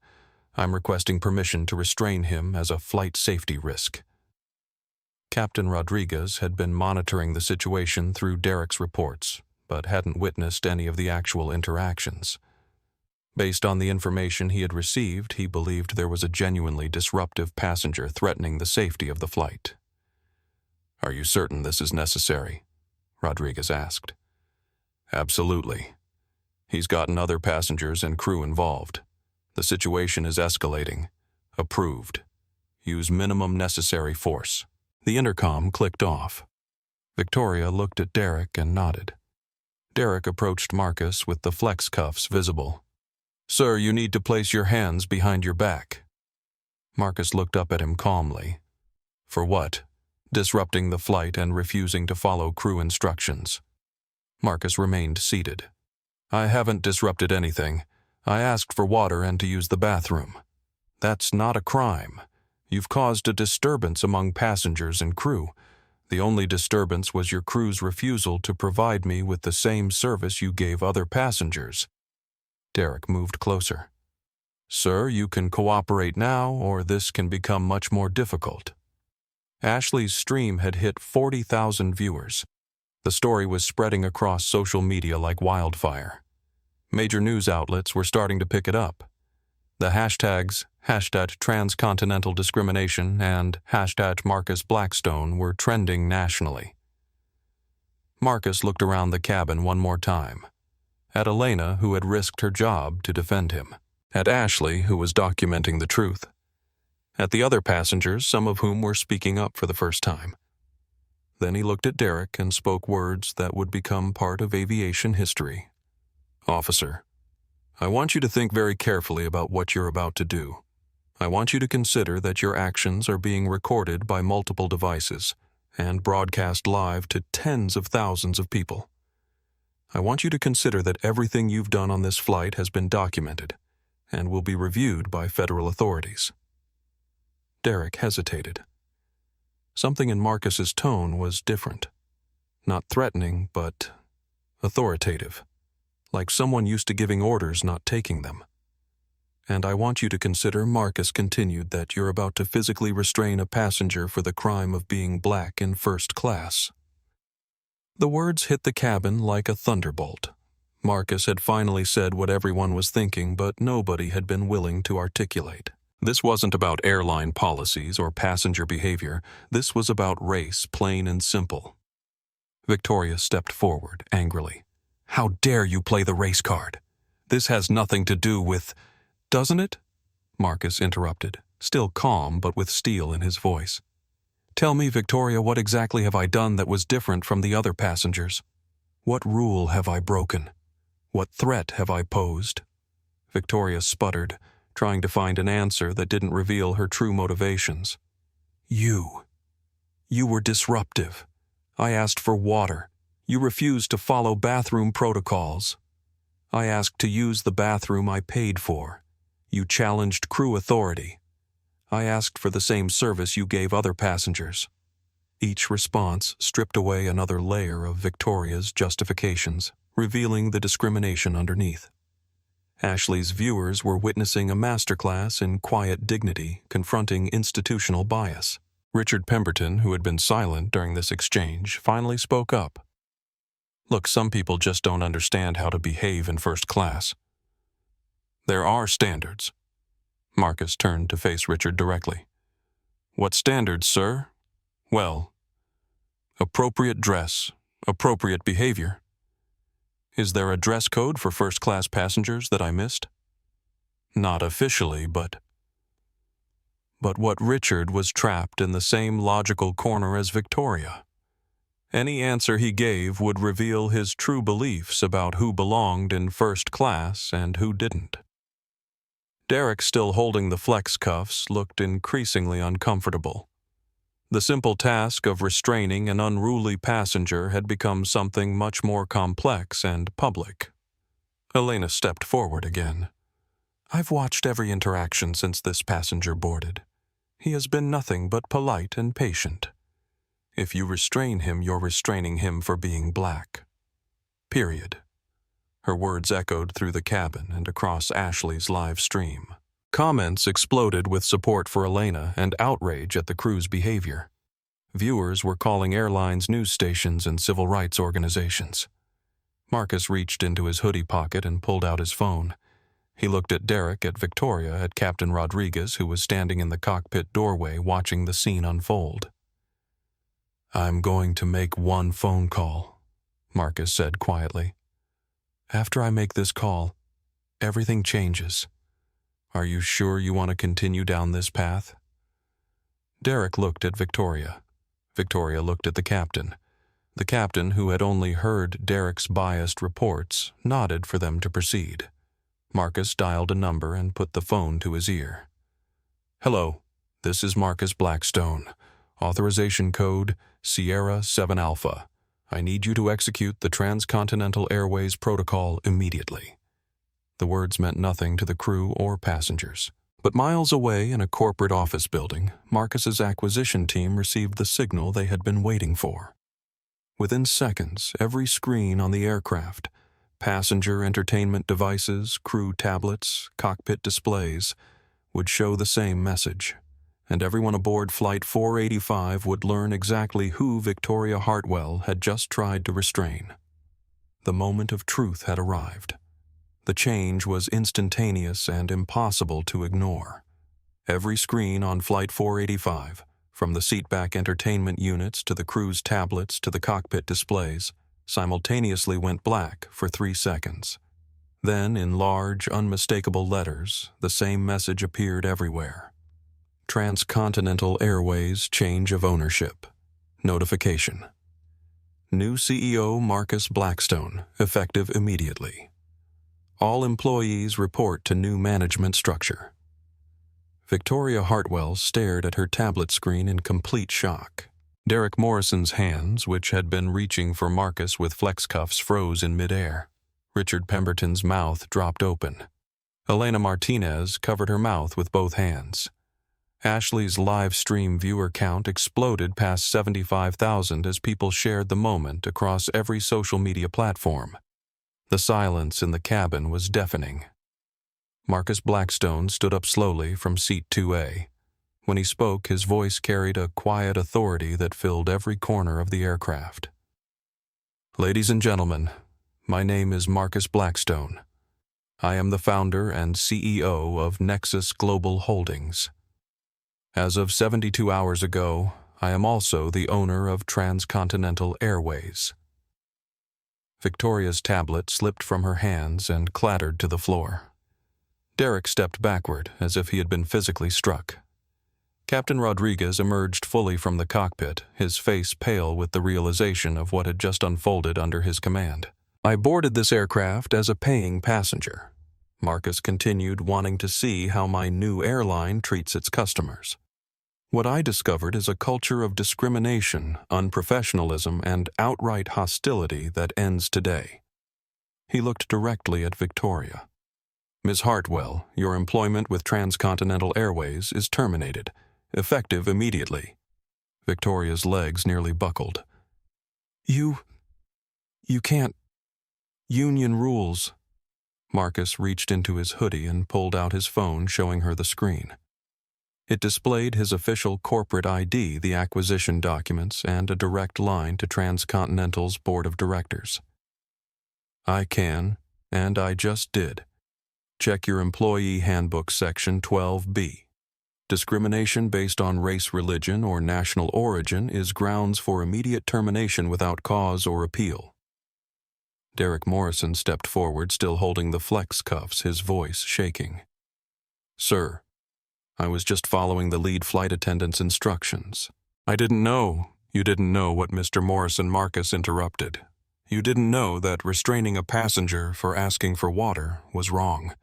I'm requesting permission to restrain him as a flight safety risk." Captain Rodriguez had been monitoring the situation through Derek's reports, but hadn't witnessed any of the actual interactions. Based on the information he had received, he believed there was a genuinely disruptive passenger threatening the safety of the flight. "Are you certain this is necessary?" Rodriguez asked. "Absolutely. He's gotten other passengers and crew involved. The situation is escalating. Approved. Use minimum necessary force." The intercom clicked off. Victoria looked at Derek and nodded. Derek approached Marcus with the flex cuffs visible. "Sir, you need to place your hands behind your back." Marcus looked up at him calmly. "For what?" "Disrupting the flight and refusing to follow crew instructions." Marcus remained seated. "I haven't disrupted anything. I asked for water and to use the bathroom. That's not a crime. You've caused a disturbance among passengers and crew. The only disturbance was your crew's refusal to provide me with the same service you gave other passengers." Derek moved closer. "Sir, you can cooperate now, or this can become much more difficult." Ashley's stream had hit 40,000 viewers. The story was spreading across social media like wildfire. Major news outlets were starting to pick it up. The hashtags #transcontinental discrimination and #Marcus Blackstone were trending nationally. Marcus looked around the cabin one more time. At Elena, who had risked her job to defend him. At Ashley, who was documenting the truth. At the other passengers, some of whom were speaking up for the first time. Then he looked at Derek and spoke words that would become part of aviation history. "Officer, I want you to think very carefully about what you're about to do. I want you to consider that your actions are being recorded by multiple devices and broadcast live to tens of thousands of people. I want you to consider that everything you've done on this flight has been documented and will be reviewed by federal authorities." Derek hesitated. Something in Marcus's tone was different. Not threatening, but authoritative. Like someone used to giving orders, not taking them. "And I want you to consider," Marcus continued, "that you're about to physically restrain a passenger for the crime of being black in first class." The words hit the cabin like a thunderbolt. Marcus had finally said what everyone was thinking, but nobody had been willing to articulate. This wasn't about airline policies or passenger behavior. This was about race, plain and simple. Victoria stepped forward, angrily. "How dare you play the race card? This has nothing to do with—" "Doesn't it?" Marcus interrupted, still calm but with steel in his voice. "Tell me, Victoria, what exactly have I done that was different from the other passengers? What rule have I broken? What threat have I posed?" Victoria sputtered, trying to find an answer that didn't reveal her true motivations. You were disruptive. I asked for water. You refused to follow bathroom protocols. I asked to use the bathroom I paid for. You challenged crew authority. I asked for the same service you gave other passengers." Each response stripped away another layer of Victoria's justifications, revealing the discrimination underneath. Ashley's viewers were witnessing a masterclass in quiet dignity confronting institutional bias. Richard Pemberton, who had been silent during this exchange, finally spoke up. "Look, some people just don't understand how to behave in first class. There are standards." Marcus turned to face Richard directly. What standards, sir? Well, appropriate dress, appropriate behavior. Is there a dress code for first-class passengers that I missed? Not officially, but what Richard was trapped in the same logical corner as Victoria. Any answer he gave would reveal his true beliefs about who belonged in first class and who didn't. Derek, still holding the flex cuffs, looked increasingly uncomfortable. The simple task of restraining an unruly passenger had become something much more complex and public. Elena stepped forward again. I've watched every interaction since this passenger boarded. He has been nothing but polite and patient. If you restrain him, you're restraining him for being black. Period. Her words echoed through the cabin and across Ashley's live stream. Comments exploded with support for Elena and outrage at the crew's behavior. Viewers were calling airlines, news stations, and civil rights organizations. Marcus reached into his hoodie pocket and pulled out his phone. He looked at Derek, at Victoria, at Captain Rodriguez, who was standing in the cockpit doorway watching the scene unfold. I'm going to make one phone call, Marcus said quietly. After I make this call, everything changes. Are you sure you want to continue down this path? Derek looked at Victoria. Victoria looked at the captain. The captain, who had only heard Derek's biased reports, nodded for them to proceed. Marcus dialed a number and put the phone to his ear. Hello, this is Marcus Blackstone. Authorization code Sierra 7 Alpha. I need you to execute the Transcontinental Airways protocol immediately. The words meant nothing to the crew or passengers. But miles away in a corporate office building, Marcus's acquisition team received the signal they had been waiting for. Within seconds, every screen on the aircraft, passenger entertainment devices, crew tablets, cockpit displays, would show the same message, and everyone aboard Flight 485 would learn exactly who Victoria Hartwell had just tried to restrain. The moment of truth had arrived. The change was instantaneous and impossible to ignore. Every screen on Flight 485, from the seatback entertainment units to the crew's tablets to the cockpit displays, simultaneously went black for 3 seconds. Then, in large, unmistakable letters, the same message appeared everywhere. Transcontinental Airways change of ownership. Notification. New CEO Marcus Blackstone, effective immediately. All employees report to new management structure. Victoria Hartwell stared at her tablet screen in complete shock. Derek Morrison's hands, which had been reaching for Marcus with flex cuffs, froze in midair. Richard Pemberton's mouth dropped open. Elena Martinez covered her mouth with both hands. Ashley's live stream viewer count exploded past 75,000 as people shared the moment across every social media platform. The silence in the cabin was deafening. Marcus Blackstone stood up slowly from seat 2A. When he spoke, his voice carried a quiet authority that filled every corner of the aircraft. Ladies and gentlemen, my name is Marcus Blackstone. I am the founder and CEO of Nexus Global Holdings. As of 72 hours ago, I am also the owner of Transcontinental Airways. Victoria's tablet slipped from her hands and clattered to the floor. Derek stepped backward as if he had been physically struck. Captain Rodriguez emerged fully from the cockpit, his face pale with the realization of what had just unfolded under his command. I boarded this aircraft as a paying passenger. Marcus continued, wanting to see how my new airline treats its customers. What I discovered is a culture of discrimination, unprofessionalism, and outright hostility that ends today. He looked directly at Victoria. Ms. Hartwell, your employment with Transcontinental Airways is terminated, effective immediately. Victoria's legs nearly buckled. You can't. Union rules. Marcus reached into his hoodie and pulled out his phone, showing her the screen. It displayed his official corporate ID, the acquisition documents, and a direct line to Transcontinental's board of directors. I can, and I just did. Check your Employee Handbook Section 12B. Discrimination based on race, religion, or national origin is grounds for immediate termination without cause or appeal. Derek Morrison stepped forward, still holding the flex cuffs, his voice shaking. Sir, I was just following the lead flight attendant's instructions. I didn't know. You didn't know what Mr. Morrison. Marcus interrupted. You didn't know that restraining a passenger for asking for water was wrong.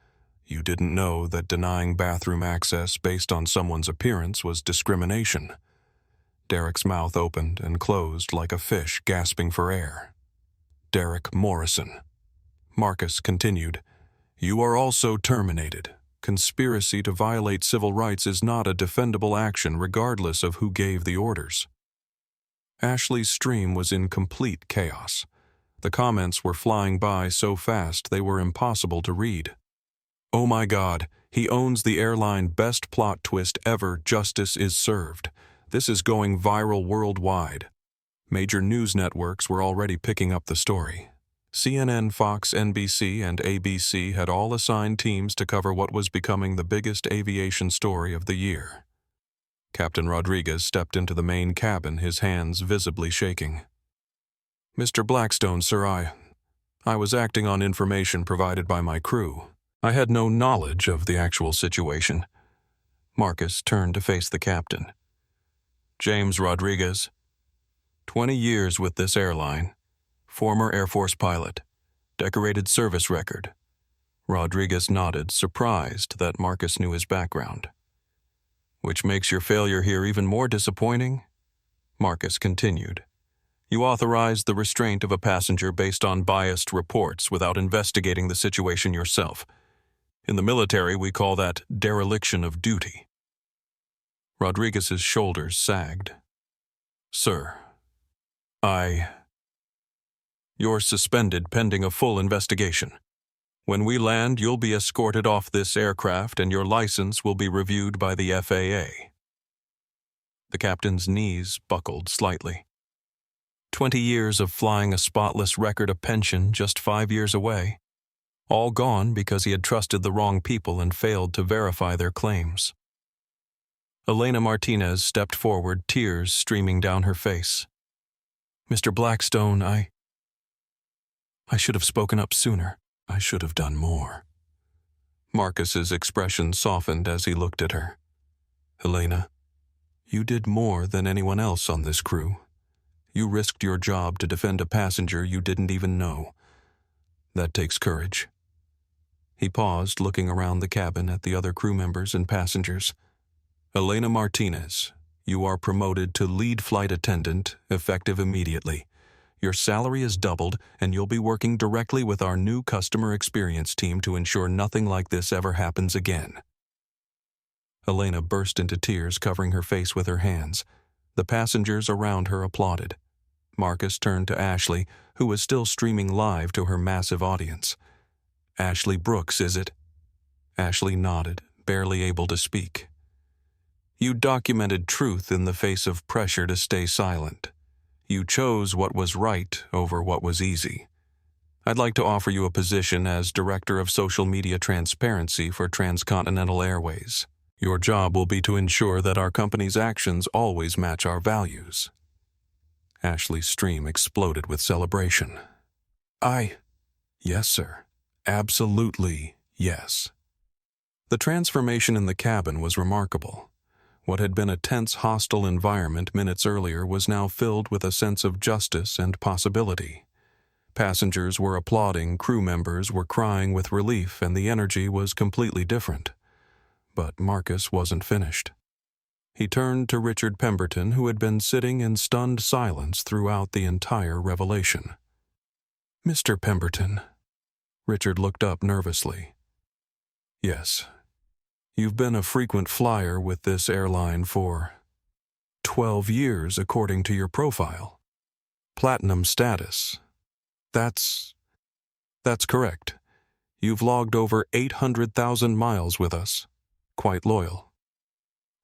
You didn't know that denying bathroom access based on someone's appearance was discrimination. Derek's mouth opened and closed like a fish gasping for air. Derek Morrison. Marcus continued, You are also terminated. Conspiracy to violate civil rights is not a defendable action regardless of who gave the orders. Ashley's stream was in complete chaos. The comments were flying by so fast they were impossible to read. Oh my God, he owns the airline, best plot twist ever, justice is served. This is going viral worldwide. Major news networks were already picking up the story. CNN, Fox, NBC, and ABC had all assigned teams to cover what was becoming the biggest aviation story of the year. Captain Rodriguez stepped into the main cabin, his hands visibly shaking. Mr. Blackstone, sir, I was acting on information provided by my crew. I had no knowledge of the actual situation. Marcus turned to face the captain. James Rodriguez, 20 years with this airline. Former Air Force pilot. Decorated service record. Rodriguez nodded, surprised that Marcus knew his background. Which makes your failure here even more disappointing? Marcus continued. You authorized the restraint of a passenger based on biased reports without investigating the situation yourself. In the military, we call that dereliction of duty. Rodriguez's shoulders sagged. Sir, You're suspended pending a full investigation. When we land, you'll be escorted off this aircraft and your license will be reviewed by the FAA. The captain's knees buckled slightly. 20 years of flying a spotless record, a pension just 5 years away. All gone because he had trusted the wrong people and failed to verify their claims. Elena Martinez stepped forward, tears streaming down her face. Mr. Blackstone, I should have spoken up sooner. I should have done more. Marcus's expression softened as he looked at her. Helena, you did more than anyone else on this crew. You risked your job to defend a passenger you didn't even know. That takes courage. He paused, looking around the cabin at the other crew members and passengers. Elena Martinez, you are promoted to lead flight attendant, effective immediately. Your salary is doubled, and you'll be working directly with our new customer experience team to ensure nothing like this ever happens again. Elena burst into tears, covering her face with her hands. The passengers around her applauded. Marcus turned to Ashley, who was still streaming live to her massive audience. Ashley Brooks, is it? Ashley nodded, barely able to speak. You documented truth in the face of pressure to stay silent. You chose what was right over what was easy. I'd like to offer you a position as Director of Social Media Transparency for Transcontinental Airways. Your job will be to ensure that our company's actions always match our values. Ashley's stream exploded with celebration. Yes, sir. Absolutely, yes. The transformation in the cabin was remarkable. What had been a tense, hostile environment minutes earlier was now filled with a sense of justice and possibility. Passengers were applauding, crew members were crying with relief, and the energy was completely different. But Marcus wasn't finished. He turned to Richard Pemberton, who had been sitting in stunned silence throughout the entire revelation. Mr. Pemberton. Richard looked up nervously. Yes. You've been a frequent flyer with this airline for 12 years, according to your profile. Platinum status. That's correct. You've logged over 800,000 miles with us. Quite loyal.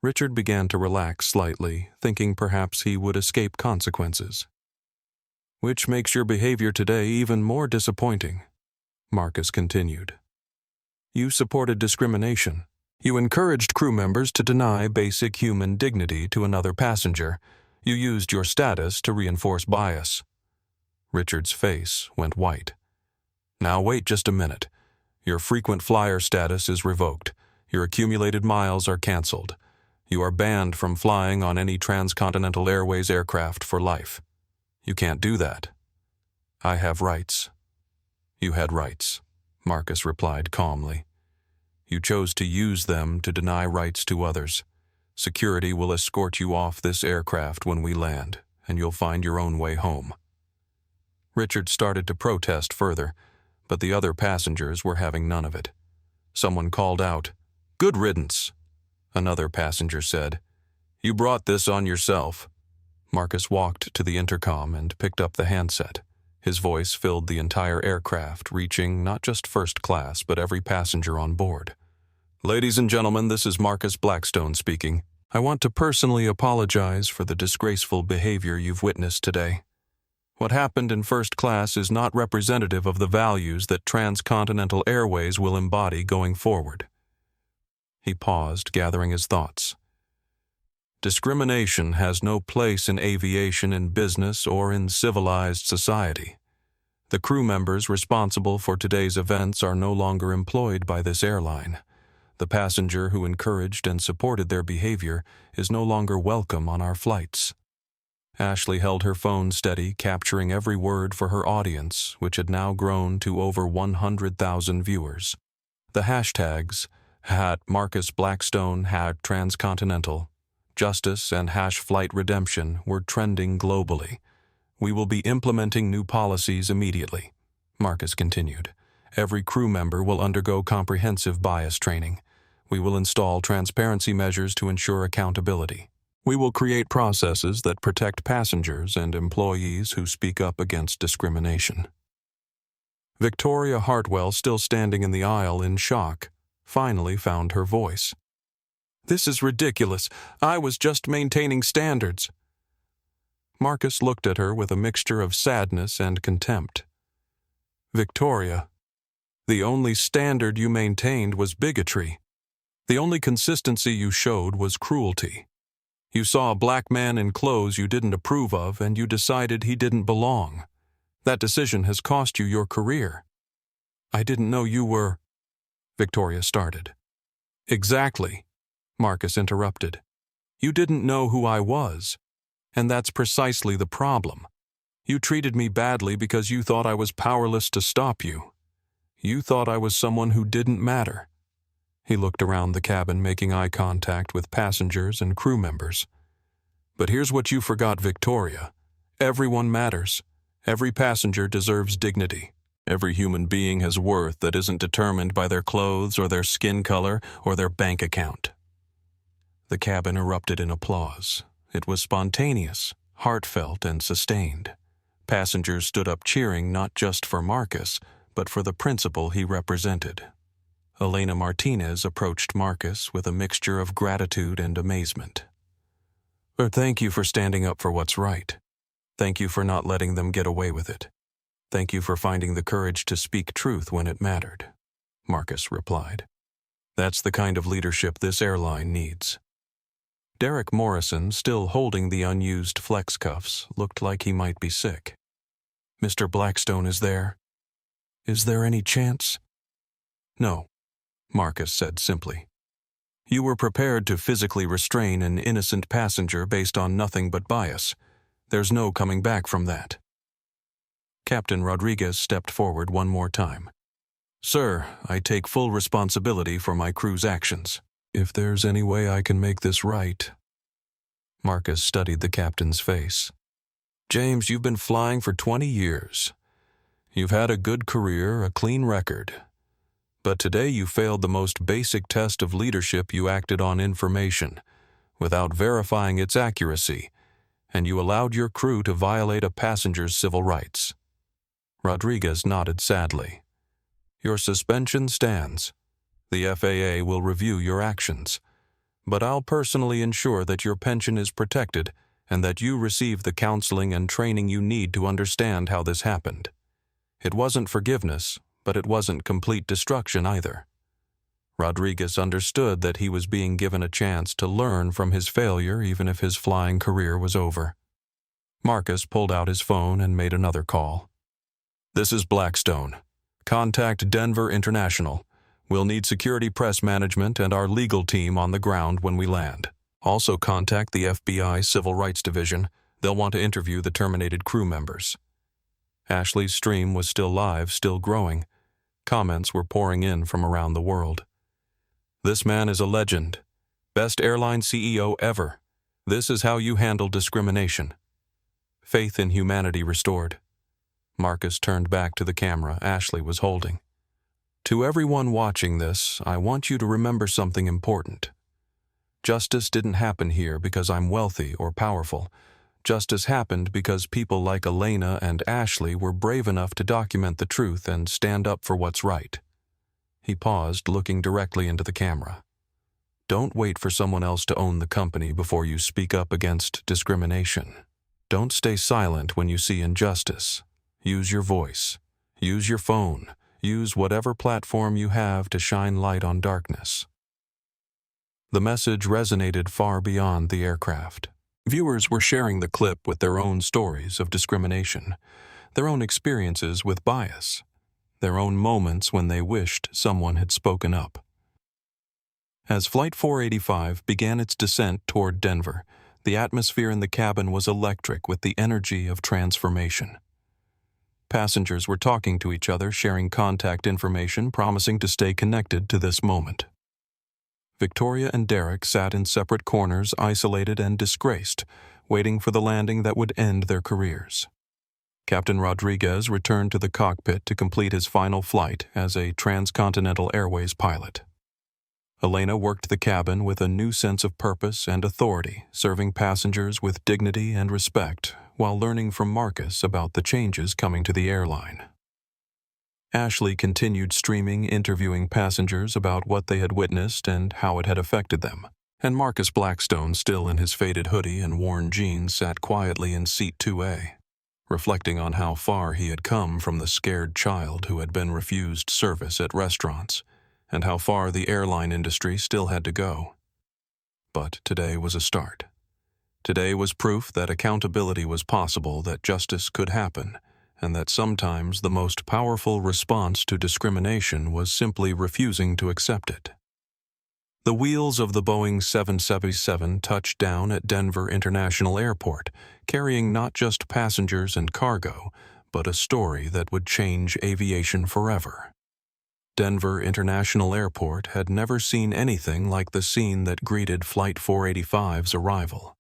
Richard began to relax slightly, thinking perhaps he would escape consequences. Which makes your behavior today even more disappointing, Marcus continued. You supported discrimination. You encouraged crew members to deny basic human dignity to another passenger. You used your status to reinforce bias. Richard's face went white. Now wait just a minute. Your frequent flyer status is revoked. Your accumulated miles are canceled. You are banned from flying on any transcontinental airways aircraft for life. You can't do that. I have rights. You had rights, Marcus replied calmly. You chose to use them to deny rights to others. Security will escort you off this aircraft when we land, and you'll find your own way home. Richard started to protest further, but the other passengers were having none of it. Someone called out, "Good riddance." Another passenger said, "You brought this on yourself." Marcus walked to the intercom and picked up the handset. His voice filled the entire aircraft, reaching not just first class, but every passenger on board. "Ladies and gentlemen, this is Marcus Blackstone speaking. I want to personally apologize for the disgraceful behavior you've witnessed today. What happened in first class is not representative of the values that transcontinental airways will embody going forward." He paused, gathering his thoughts. "Discrimination has no place in aviation, in business, or in civilized society. The crew members responsible for today's events are no longer employed by this airline. The passenger who encouraged and supported their behavior is no longer welcome on our flights." Ashley held her phone steady, capturing every word for her audience, which had now grown to over 100,000 viewers. The hashtags, #Marcus Blackstone, #Transcontinental, Justice, and #Flight Redemption were trending globally. "We will be implementing new policies immediately," Marcus continued. "Every crew member will undergo comprehensive bias training. We will install transparency measures to ensure accountability. We will create processes that protect passengers and employees who speak up against discrimination." Victoria Hartwell, still standing in the aisle in shock, finally found her voice. "This is ridiculous. I was just maintaining standards." Marcus looked at her with a mixture of sadness and contempt. "Victoria, the only standard you maintained was bigotry. The only consistency you showed was cruelty. You saw a black man in clothes you didn't approve of, and you decided he didn't belong. That decision has cost you your career." "I didn't know you were—" Victoria started. "Exactly," Marcus interrupted. "You didn't know who I was, and that's precisely the problem. You treated me badly because you thought I was powerless to stop you. You thought I was someone who didn't matter." He looked around the cabin, making eye contact with passengers and crew members. "But here's what you forgot, Victoria. Everyone matters. Every passenger deserves dignity. Every human being has worth that isn't determined by their clothes or their skin color or their bank account." The cabin erupted in applause. It was spontaneous, heartfelt, and sustained. Passengers stood up cheering not just for Marcus, but for the principle he represented. Elena Martinez approached Marcus with a mixture of gratitude and amazement. "Thank you for standing up for what's right. Thank you for not letting them get away with it. Thank you for finding the courage to speak truth when it mattered," Marcus replied. "That's the kind of leadership this airline needs." Derek Morrison, still holding the unused flex cuffs, looked like he might be sick. "Mr. Blackstone is there? Is there any chance?" "No," Marcus said simply. "You were prepared to physically restrain an innocent passenger based on nothing but bias. There's no coming back from that." Captain Rodriguez stepped forward one more time. "Sir, I take full responsibility for my crew's actions. If there's any way I can make this right—" Marcus studied the captain's face. "James, you've been flying for 20 years. You've had a good career, a clean record. But today you failed the most basic test of leadership. You acted on information, without verifying its accuracy, and you allowed your crew to violate a passenger's civil rights." Rodriguez nodded sadly. "Your suspension stands. The FAA will review your actions. But I'll personally ensure that your pension is protected and that you receive the counseling and training you need to understand how this happened. It wasn't forgiveness, but it wasn't complete destruction either. Rodriguez understood that he was being given a chance to learn from his failure even if his flying career was over. Marcus pulled out his phone and made another call. "This is Blackstone. Contact Denver International. We'll need security press management and our legal team on the ground when we land. Also contact the FBI Civil Rights Division. They'll want to interview the terminated crew members." Ashley's stream was still live, still growing. Comments were pouring in from around the world. "This man is a legend. Best airline CEO ever. This is how you handle discrimination." Faith in humanity restored. Marcus turned back to the camera Ashley was holding. "To everyone watching this, I want you to remember something important. Justice didn't happen here because I'm wealthy or powerful. Justice happened because people like Elena and Ashley were brave enough to document the truth and stand up for what's right." He paused, looking directly into the camera. "Don't wait for someone else to own the company before you speak up against discrimination. Don't stay silent when you see injustice. Use your voice. Use your phone. Use whatever platform you have to shine light on darkness." The message resonated far beyond the aircraft. Viewers were sharing the clip with their own stories of discrimination, their own experiences with bias, their own moments when they wished someone had spoken up. As Flight 485 began its descent toward Denver, the atmosphere in the cabin was electric with the energy of transformation. Passengers were talking to each other, sharing contact information, promising to stay connected to this moment. Victoria and Derek sat in separate corners, isolated and disgraced, waiting for the landing that would end their careers. Captain Rodriguez returned to the cockpit to complete his final flight as a transcontinental airways pilot. Elena worked the cabin with a new sense of purpose and authority, serving passengers with dignity and respect, while learning from Marcus about the changes coming to the airline. Ashley continued streaming, interviewing passengers about what they had witnessed and how it had affected them, and Marcus Blackstone, still in his faded hoodie and worn jeans, sat quietly in seat 2A, reflecting on how far he had come from the scared child who had been refused service at restaurants, and how far the airline industry still had to go. But today was a start. Today was proof that accountability was possible, that justice could happen, and that sometimes the most powerful response to discrimination was simply refusing to accept it. The wheels of the Boeing 777 touched down at Denver International Airport, carrying not just passengers and cargo, but a story that would change aviation forever. Denver International Airport had never seen anything like the scene that greeted Flight 485's arrival.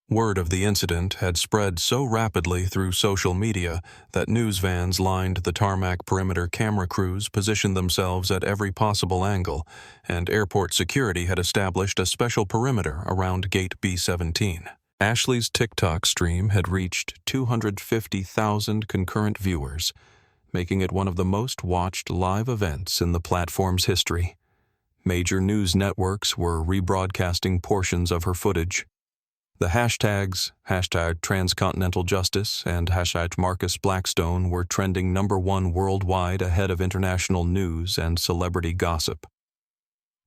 Word of the incident had spread so rapidly through social media that news vans lined the tarmac perimeter, camera crews positioned themselves at every possible angle, and airport security had established a special perimeter around Gate B-17. Ashley's TikTok stream had reached 250,000 concurrent viewers, making it one of the most watched live events in the platform's history. Major news networks were rebroadcasting portions of her footage. The hashtags, #TranscontinentalJustice and #Marcus Blackstone, were trending #1 worldwide, ahead of international news and celebrity gossip.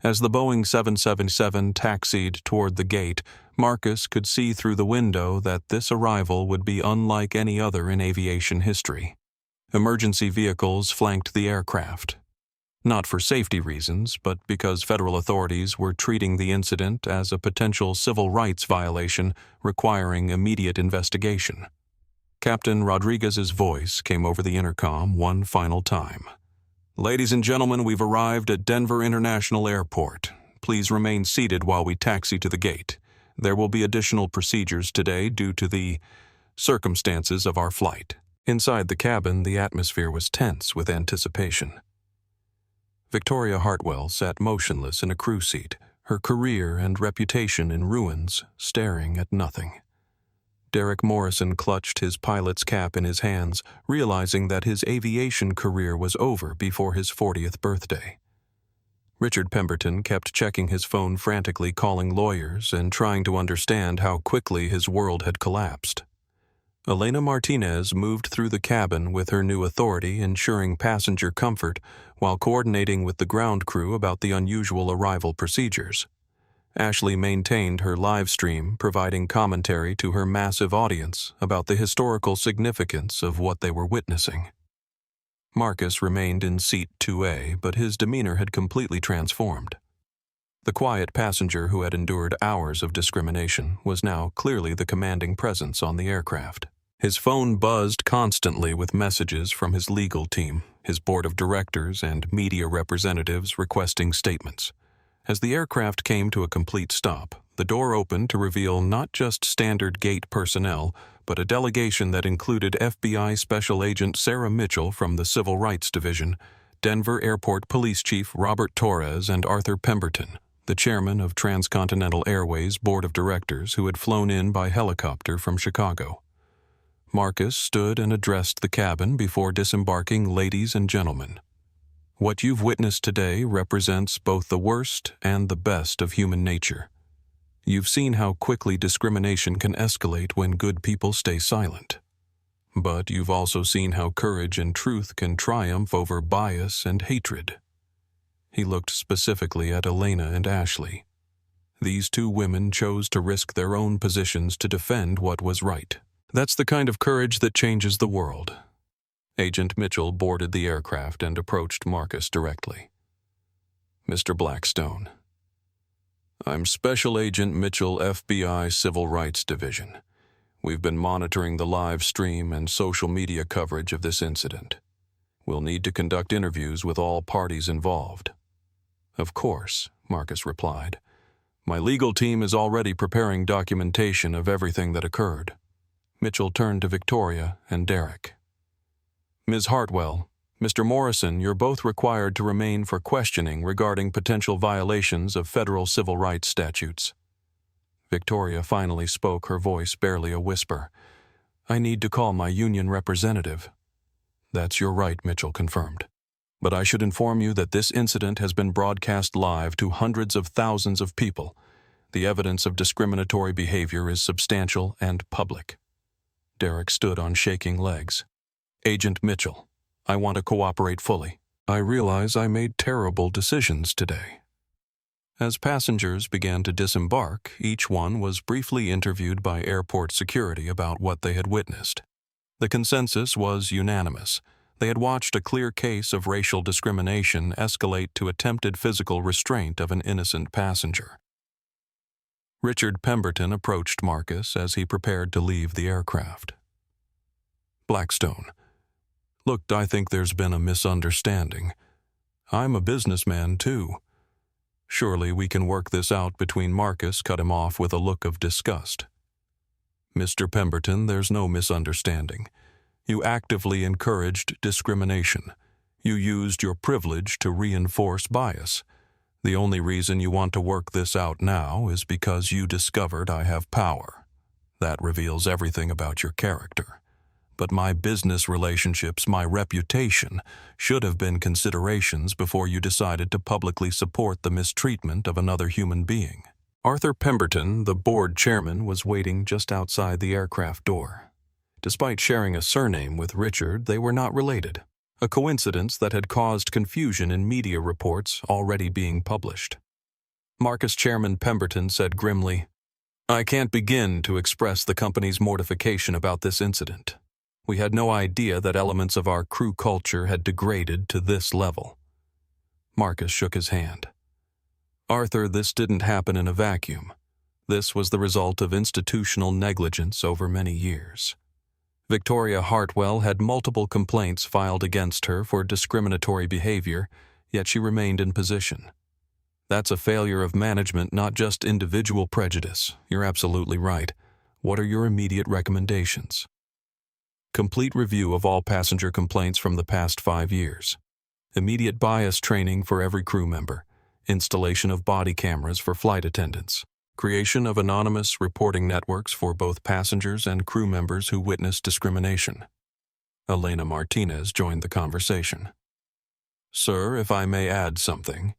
As the Boeing 777 taxied toward the gate, Marcus could see through the window that this arrival would be unlike any other in aviation history. Emergency vehicles flanked the aircraft. Not for safety reasons, but because federal authorities were treating the incident as a potential civil rights violation requiring immediate investigation. Captain Rodriguez's voice came over the intercom one final time. "Ladies and gentlemen, we've arrived at Denver International Airport. Please remain seated while we taxi to the gate. There will be additional procedures today due to the circumstances of our flight." Inside the cabin, the atmosphere was tense with anticipation. Victoria Hartwell sat motionless in a crew seat, her career and reputation in ruins, staring at nothing. Derek Morrison clutched his pilot's cap in his hands, realizing that his aviation career was over before his 40th birthday. Richard Pemberton kept checking his phone frantically, calling lawyers and trying to understand how quickly his world had collapsed. Elena Martinez moved through the cabin with her new authority, ensuring passenger comfort while coordinating with the ground crew about the unusual arrival procedures. Ashley maintained her live stream, providing commentary to her massive audience about the historical significance of what they were witnessing. Marcus remained in seat 2A, but his demeanor had completely transformed. The quiet passenger who had endured hours of discrimination was now clearly the commanding presence on the aircraft. His phone buzzed constantly with messages from his legal team, his board of directors, and media representatives requesting statements. As the aircraft came to a complete stop, the door opened to reveal not just standard gate personnel, but a delegation that included FBI Special Agent Sarah Mitchell from the Civil Rights Division, Denver Airport Police Chief Robert Torres, and Arthur Pemberton, the chairman of Transcontinental Airways Board of Directors who had flown in by helicopter from Chicago. Marcus stood and addressed the cabin before disembarking. Ladies and gentlemen, what you've witnessed today represents both the worst and the best of human nature. You've seen how quickly discrimination can escalate when good people stay silent. But you've also seen how courage and truth can triumph over bias and hatred. He looked specifically at Elena and Ashley. These two women chose to risk their own positions to defend what was right. That's the kind of courage that changes the world. Agent Mitchell boarded the aircraft and approached Marcus directly. Mr. Blackstone, I'm Special Agent Mitchell, FBI Civil Rights Division. We've been monitoring the live stream and social media coverage of this incident. We'll need to conduct interviews with all parties involved. Of course, Marcus replied. My legal team is already preparing documentation of everything that occurred. Mitchell turned to Victoria and Derek. Ms. Hartwell, Mr. Morrison, you're both required to remain for questioning regarding potential violations of federal civil rights statutes. Victoria finally spoke, her voice barely a whisper. I need to call my union representative. That's your right, Mitchell confirmed. But I should inform you that this incident has been broadcast live to hundreds of thousands of people. The evidence of discriminatory behavior is substantial and public. Derek stood on shaking legs. Agent Mitchell, I want to cooperate fully. I realize I made terrible decisions today. As passengers began to disembark, each one was briefly interviewed by airport security about what they had witnessed. The consensus was unanimous. They had watched a clear case of racial discrimination escalate to attempted physical restraint of an innocent passenger. Richard Pemberton approached Marcus as he prepared to leave the aircraft. Blackstone, look, I think there's been a misunderstanding. I'm a businessman, too. Surely we can work this out between Marcus cut him off with a look of disgust. Mr. Pemberton, there's no misunderstanding. You actively encouraged discrimination. You used your privilege to reinforce bias. The only reason you want to work this out now is because you discovered I have power. That reveals everything about your character. But my business relationships, my reputation, should have been considerations before you decided to publicly support the mistreatment of another human being. Arthur Pemberton, the board chairman, was waiting just outside the aircraft door. Despite sharing a surname with Richard, they were not related, a coincidence that had caused confusion in media reports already being published. Marcus Chairman Pemberton said grimly, I can't begin to express the company's mortification about this incident. We had no idea that elements of our crew culture had degraded to this level. Marcus shook his hand. Arthur, this didn't happen in a vacuum. This was the result of institutional negligence over many years. Victoria Hartwell had multiple complaints filed against her for discriminatory behavior, yet she remained in position. That's a failure of management, not just individual prejudice. You're absolutely right. What are your immediate recommendations? Complete review of all passenger complaints from the past 5 years. Immediate bias training for every crew member. Installation of body cameras for flight attendants. Creation of anonymous reporting networks for both passengers and crew members who witnessed discrimination. Elena Martinez joined the conversation. Sir, if I may add something.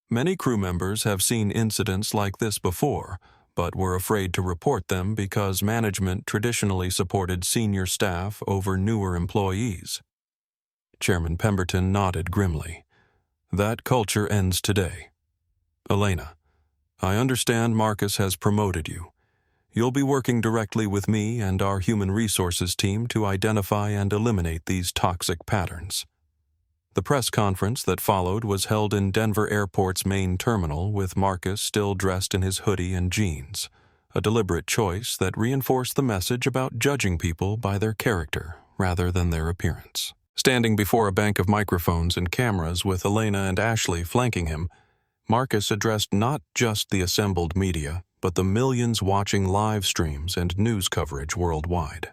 Many crew members have seen incidents like this before, but were afraid to report them because management traditionally supported senior staff over newer employees. Chairman Pemberton nodded grimly. That culture ends today. Elena, I understand Marcus has promoted you. You'll be working directly with me and our human resources team to identify and eliminate these toxic patterns. The press conference that followed was held in Denver Airport's main terminal with Marcus still dressed in his hoodie and jeans, a deliberate choice that reinforced the message about judging people by their character rather than their appearance. Standing before a bank of microphones and cameras with Elena and Ashley flanking him, Marcus addressed not just the assembled media, but the millions watching live streams and news coverage worldwide.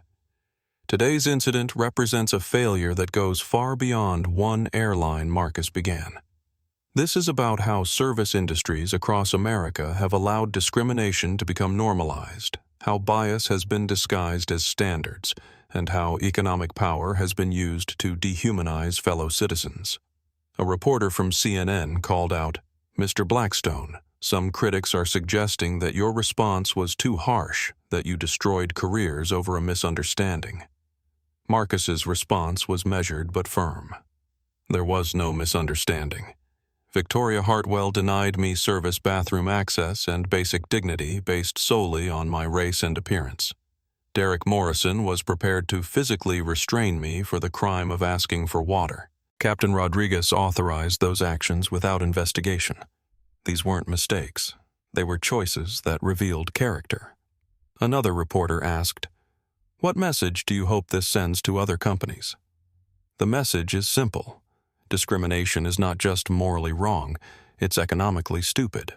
Today's incident represents a failure that goes far beyond one airline Marcus began. This is about how service industries across America have allowed discrimination to become normalized, how bias has been disguised as standards, and how economic power has been used to dehumanize fellow citizens. A reporter from CNN called out, "Mr. Blackstone, some critics are suggesting that your response was too harsh, that you destroyed careers over a misunderstanding." Marcus's response was measured but firm. There was no misunderstanding. Victoria Hartwell denied me service bathroom access and basic dignity based solely on my race and appearance. Derek Morrison was prepared to physically restrain me for the crime of asking for water. Captain Rodriguez authorized those actions without investigation. These weren't mistakes. They were choices that revealed character. Another reporter asked, "What message do you hope this sends to other companies?" The message is simple. Discrimination is not just morally wrong, it's economically stupid.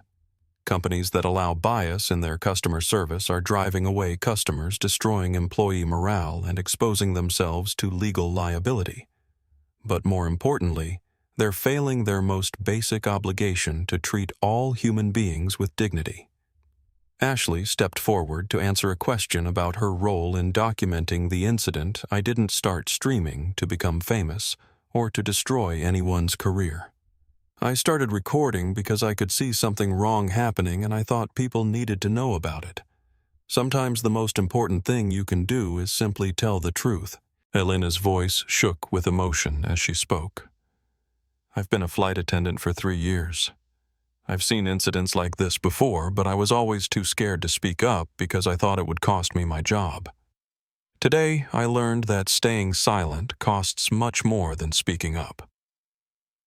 Companies that allow bias in their customer service are driving away customers, destroying employee morale, and exposing themselves to legal liability. But more importantly, they're failing their most basic obligation to treat all human beings with dignity. Ashley stepped forward to answer a question about her role in documenting the incident. I didn't start streaming to become famous or to destroy anyone's career. I started recording because I could see something wrong happening and I thought people needed to know about it. Sometimes the most important thing you can do is simply tell the truth. Elena's voice shook with emotion as she spoke. I've been a flight attendant for 3 years. I've seen incidents like this before, but I was always too scared to speak up because I thought it would cost me my job. Today, I learned that staying silent costs much more than speaking up.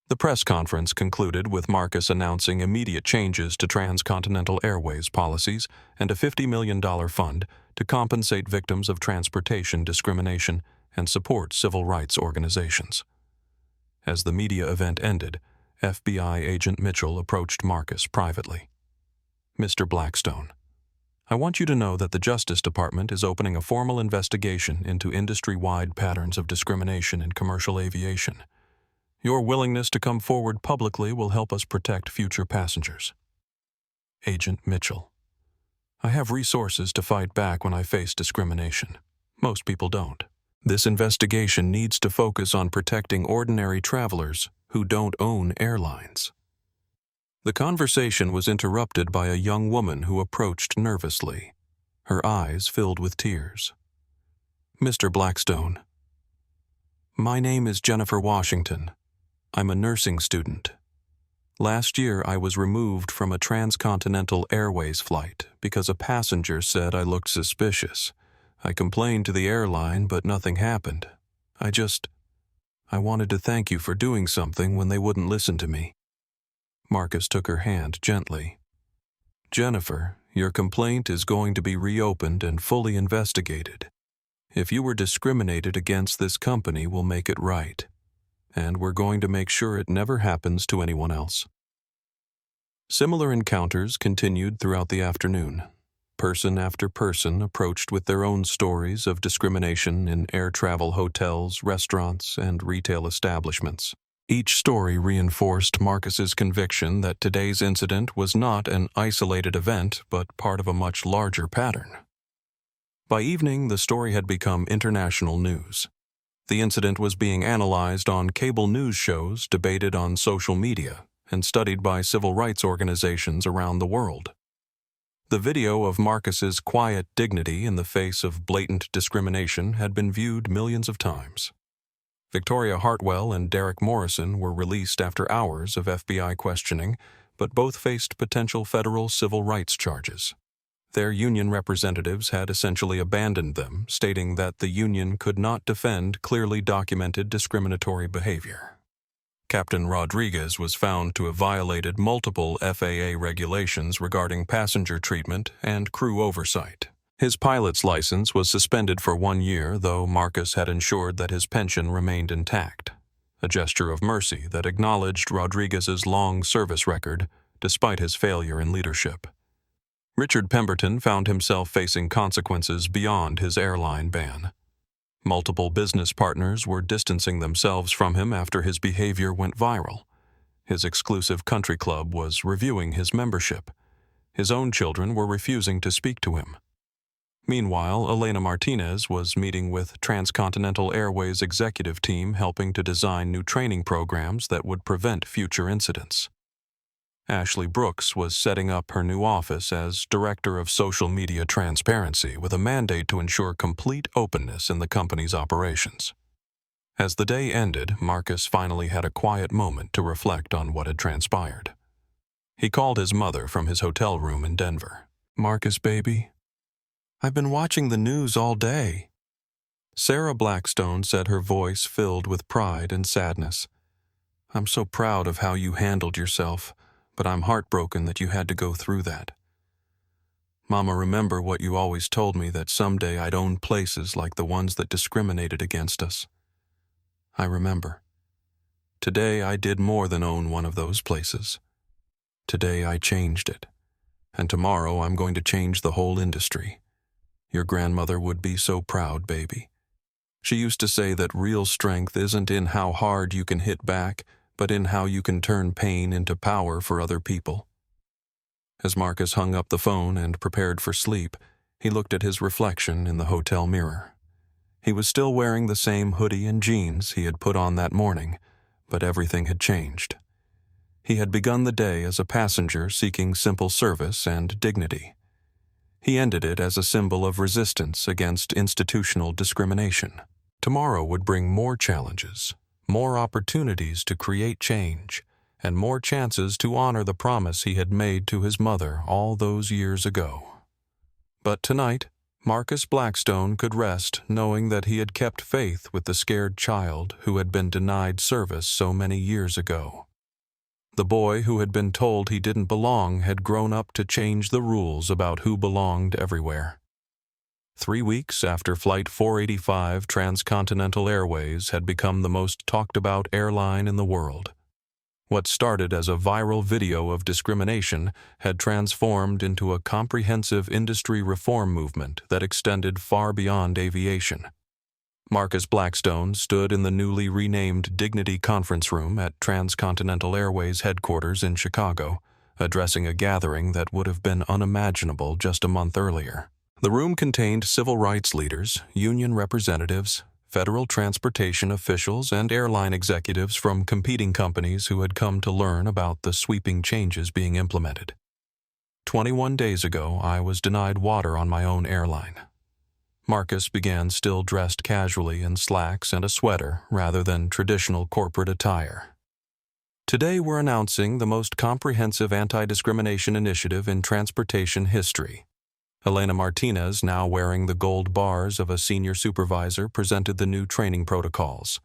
The press conference concluded with Marcus announcing immediate changes to transcontinental airways policies and a $50 million fund to compensate victims of transportation discrimination and support civil rights organizations. As the media event ended, FBI agent Mitchell approached Marcus privately. "Mr. Blackstone, I want you to know that the Justice Department is opening a formal investigation into industry-wide patterns of discrimination in commercial aviation. Your willingness to come forward publicly will help us protect future passengers." Agent Mitchell: I have resources to fight back when I face discrimination. Most people don't. This investigation needs to focus on protecting ordinary travelers who don't own airlines. The conversation was interrupted by a young woman who approached nervously, her eyes filled with tears. "Mr. Blackstone, my name is Jennifer Washington. I'm a nursing student. Last year I was removed from a transcontinental airways flight because a passenger said I looked suspicious. I complained to the airline, but nothing happened. I wanted to thank you for doing something when they wouldn't listen to me." Marcus took her hand gently. "Jennifer, your complaint is going to be reopened and fully investigated. If you were discriminated against, this company will make it right. And we're going to make sure it never happens to anyone else." Similar encounters continued throughout the afternoon. Person after person approached with their own stories of discrimination in air travel hotels, restaurants, and retail establishments. Each story reinforced Marcus's conviction that today's incident was not an isolated event, but part of a much larger pattern. By evening, the story had become international news. The incident was being analyzed on cable news shows, debated on social media, and studied by civil rights organizations around the world. The video of Marcus's quiet dignity in the face of blatant discrimination had been viewed millions of times. Victoria Hartwell and Derek Morrison were released after hours of FBI questioning, but both faced potential federal civil rights charges. Their union representatives had essentially abandoned them, stating that the union could not defend clearly documented discriminatory behavior. Captain Rodriguez was found to have violated multiple FAA regulations regarding passenger treatment and crew oversight. His pilot's license was suspended for 1 year, though Marcus had ensured that his pension remained intact, a gesture of mercy that acknowledged Rodriguez's long service record despite his failure in leadership. Richard Pemberton found himself facing consequences beyond his airline ban. Multiple business partners were distancing themselves from him after his behavior went viral. His exclusive country club was reviewing his membership. His own children were refusing to speak to him. Meanwhile, Elena Martinez was meeting with Transcontinental Airways' executive team, helping to design new training programs that would prevent future incidents. Ashley Brooks was setting up her new office as Director of Social Media Transparency with a mandate to ensure complete openness in the company's operations. As the day ended, Marcus finally had a quiet moment to reflect on what had transpired. He called his mother from his hotel room in Denver. "Marcus, baby, I've been watching the news all day." Sarah Blackstone said, her voice filled with pride and sadness. "I'm so proud of how you handled yourself, but I'm heartbroken that you had to go through that. Mama, remember what you always told me, that someday I'd own places like the ones that discriminated against us. I remember. Today I did more than own one of those places. Today I changed it, and tomorrow I'm going to change the whole industry. Your grandmother would be so proud, baby. She used to say that real strength isn't in how hard you can hit back, but in how you can turn pain into power for other people." As Marcus hung up the phone and prepared for sleep, he looked at his reflection in the hotel mirror. He was still wearing the same hoodie and jeans he had put on that morning, but everything had changed. He had begun the day as a passenger seeking simple service and dignity. He ended it as a symbol of resistance against institutional discrimination. Tomorrow would bring more challenges, more opportunities to create change, and more chances to honor the promise he had made to his mother all those years ago. But tonight, Marcus Blackstone could rest knowing that he had kept faith with the scared child who had been denied service so many years ago. The boy who had been told he didn't belong had grown up to change the rules about who belonged everywhere. 3 weeks after Flight 485, Transcontinental Airways had become the most talked-about airline in the world. What started as a viral video of discrimination had transformed into a comprehensive industry reform movement that extended far beyond aviation. Marcus Blackstone stood in the newly renamed Dignity Conference Room at Transcontinental Airways headquarters in Chicago, addressing a gathering that would have been unimaginable just a month earlier. The room contained civil rights leaders, union representatives, federal transportation officials, and airline executives from competing companies who had come to learn about the sweeping changes being implemented. 21 days ago, I was denied water on my own airline. Marcus began, still dressed casually in slacks and a sweater rather than traditional corporate attire. Today we're announcing the most comprehensive anti-discrimination initiative in transportation history. Elena Martinez, now wearing the gold bars of a senior supervisor, presented the new training protocols.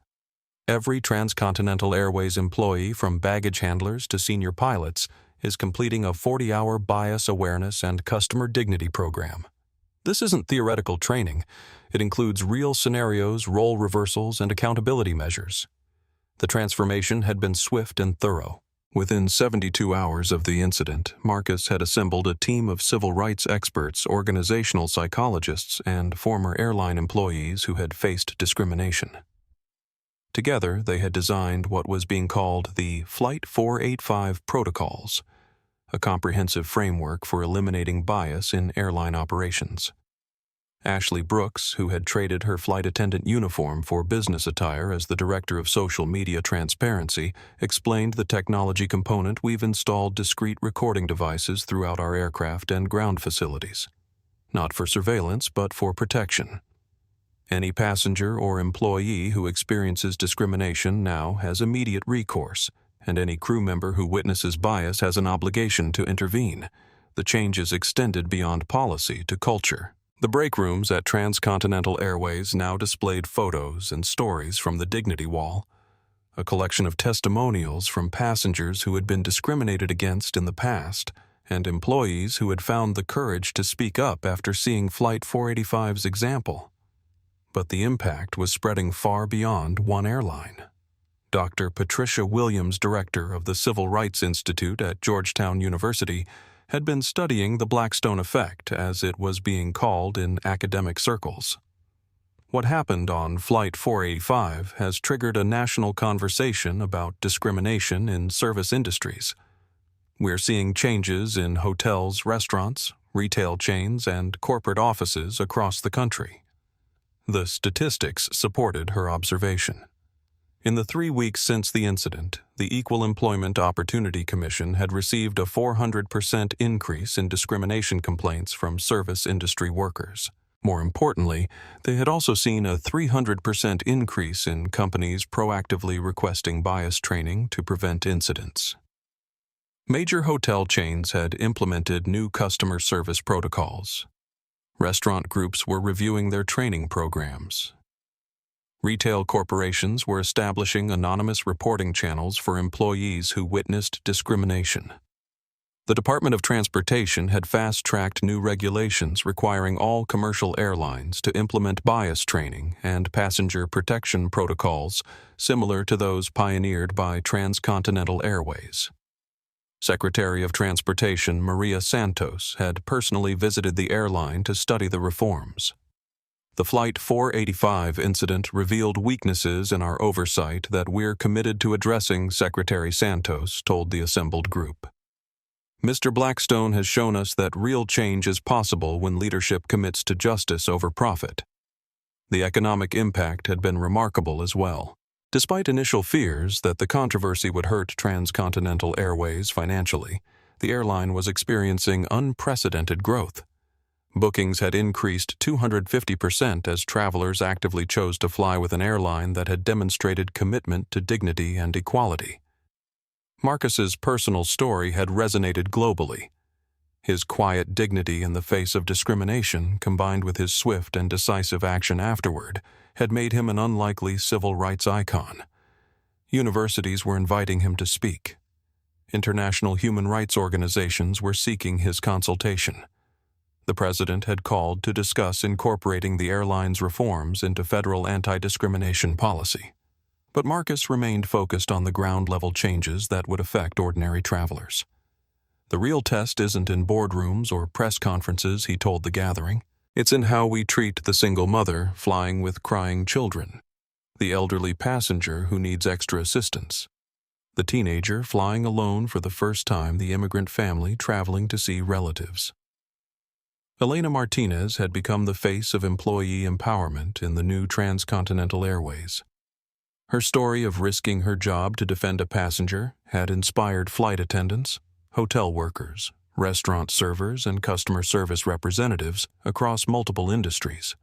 Every Transcontinental Airways employee, from baggage handlers to senior pilots, is completing a 40-hour bias awareness and customer dignity program. This isn't theoretical training. It includes real scenarios, role reversals, and accountability measures. The transformation had been swift and thorough. Within 72 hours of the incident, Marcus had assembled a team of civil rights experts, organizational psychologists, and former airline employees who had faced discrimination. Together, they had designed what was being called the Flight 485 Protocols, a comprehensive framework for eliminating bias in airline operations. Ashley Brooks, who had traded her flight attendant uniform for business attire as the Director of Social Media Transparency, explained the technology component: we've installed discrete recording devices throughout our aircraft and ground facilities. Not for surveillance, but for protection. Any passenger or employee who experiences discrimination now has immediate recourse, and any crew member who witnesses bias has an obligation to intervene. The change is extended beyond policy to culture. The break rooms at Transcontinental Airways now displayed photos and stories from the Dignity Wall, a collection of testimonials from passengers who had been discriminated against in the past and employees who had found the courage to speak up after seeing Flight 485's example. But the impact was spreading far beyond one airline. Dr. Patricia Williams, director of the Civil Rights Institute at Georgetown University, had been studying the Blackstone effect, as it was being called in academic circles. What happened on Flight 485 has triggered a national conversation about discrimination in service industries. We're seeing changes in hotels, restaurants, retail chains, and corporate offices across the country. The statistics supported her observation. In the 3 weeks since the incident, the Equal Employment Opportunity Commission had received a 400% increase in discrimination complaints from service industry workers. More importantly, they had also seen a 300% increase in companies proactively requesting bias training to prevent incidents. Major hotel chains had implemented new customer service protocols. Restaurant groups were reviewing their training programs. Retail corporations were establishing anonymous reporting channels for employees who witnessed discrimination. The Department of Transportation had fast-tracked new regulations requiring all commercial airlines to implement bias training and passenger protection protocols similar to those pioneered by Transcontinental Airways. Secretary of Transportation Maria Santos had personally visited the airline to study the reforms. The Flight 485 incident revealed weaknesses in our oversight that we're committed to addressing, Secretary Santos told the assembled group. Mr. Blackstone has shown us that real change is possible when leadership commits to justice over profit. The economic impact had been remarkable as well. Despite initial fears that the controversy would hurt Transcontinental Airways financially, the airline was experiencing unprecedented growth. Bookings had increased 250% as travelers actively chose to fly with an airline that had demonstrated commitment to dignity and equality. Marcus's personal story had resonated globally. His quiet dignity in the face of discrimination, combined with his swift and decisive action afterward, had made him an unlikely civil rights icon. Universities were inviting him to speak. International human rights organizations were seeking his consultation. The president had called to discuss incorporating the airline's reforms into federal anti-discrimination policy. But Marcus remained focused on the ground-level changes that would affect ordinary travelers. The real test isn't in boardrooms or press conferences, he told the gathering. It's in how we treat the single mother flying with crying children, the elderly passenger who needs extra assistance, the teenager flying alone for the first time, the immigrant family traveling to see relatives. Elena Martinez had become the face of employee empowerment in the new Transcontinental Airways. Her story of risking her job to defend a passenger had inspired flight attendants, hotel workers, restaurant servers, and customer service representatives across multiple industries.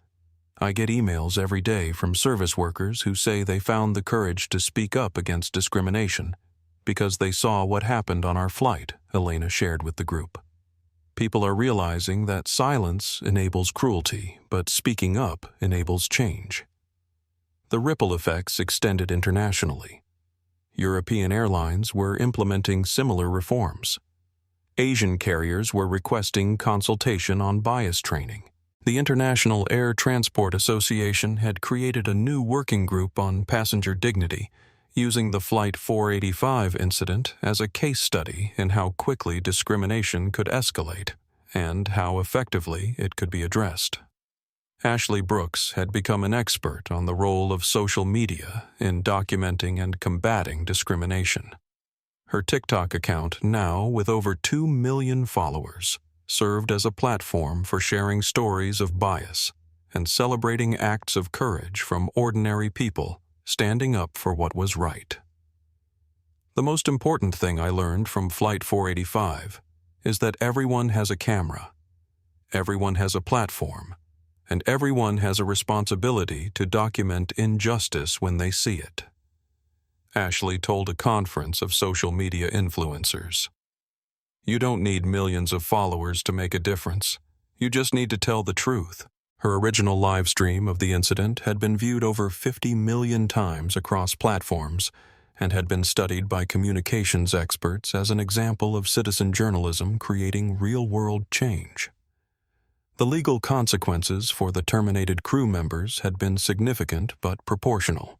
I get emails every day from service workers who say they found the courage to speak up against discrimination because they saw what happened on our flight, Elena shared with the group. People are realizing that silence enables cruelty, but speaking up enables change. The ripple effects extended internationally. European airlines were implementing similar reforms. Asian carriers were requesting consultation on bias training. The International Air Transport Association had created a new working group on passenger dignity, using the Flight 485 incident as a case study in how quickly discrimination could escalate and how effectively it could be addressed. Ashley Brooks had become an expert on the role of social media in documenting and combating discrimination. Her TikTok account, now with over 2 million followers, served as a platform for sharing stories of bias, and celebrating acts of courage from ordinary people standing up for what was right. The most important thing I learned from Flight 485 is that everyone has a camera, everyone has a platform, and everyone has a responsibility to document injustice when they see it. Ashley told a conference of social media influencers. You don't need millions of followers to make a difference. You just need to tell the truth. Her original live stream of the incident had been viewed over 50 million times across platforms and had been studied by communications experts as an example of citizen journalism creating real-world change. The legal consequences for the terminated crew members had been significant but proportional.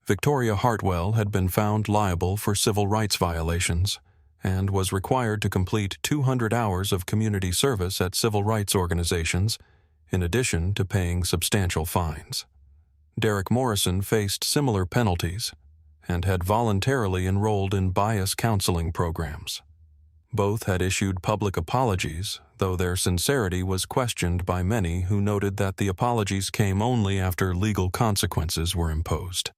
Victoria Hartwell had been found liable for civil rights violations and was required to complete 200 hours of community service at civil rights organizations, in addition to paying substantial fines. Derek Morrison faced similar penalties and had voluntarily enrolled in bias counseling programs. Both had issued public apologies, though their sincerity was questioned by many who noted that the apologies came only after legal consequences were imposed.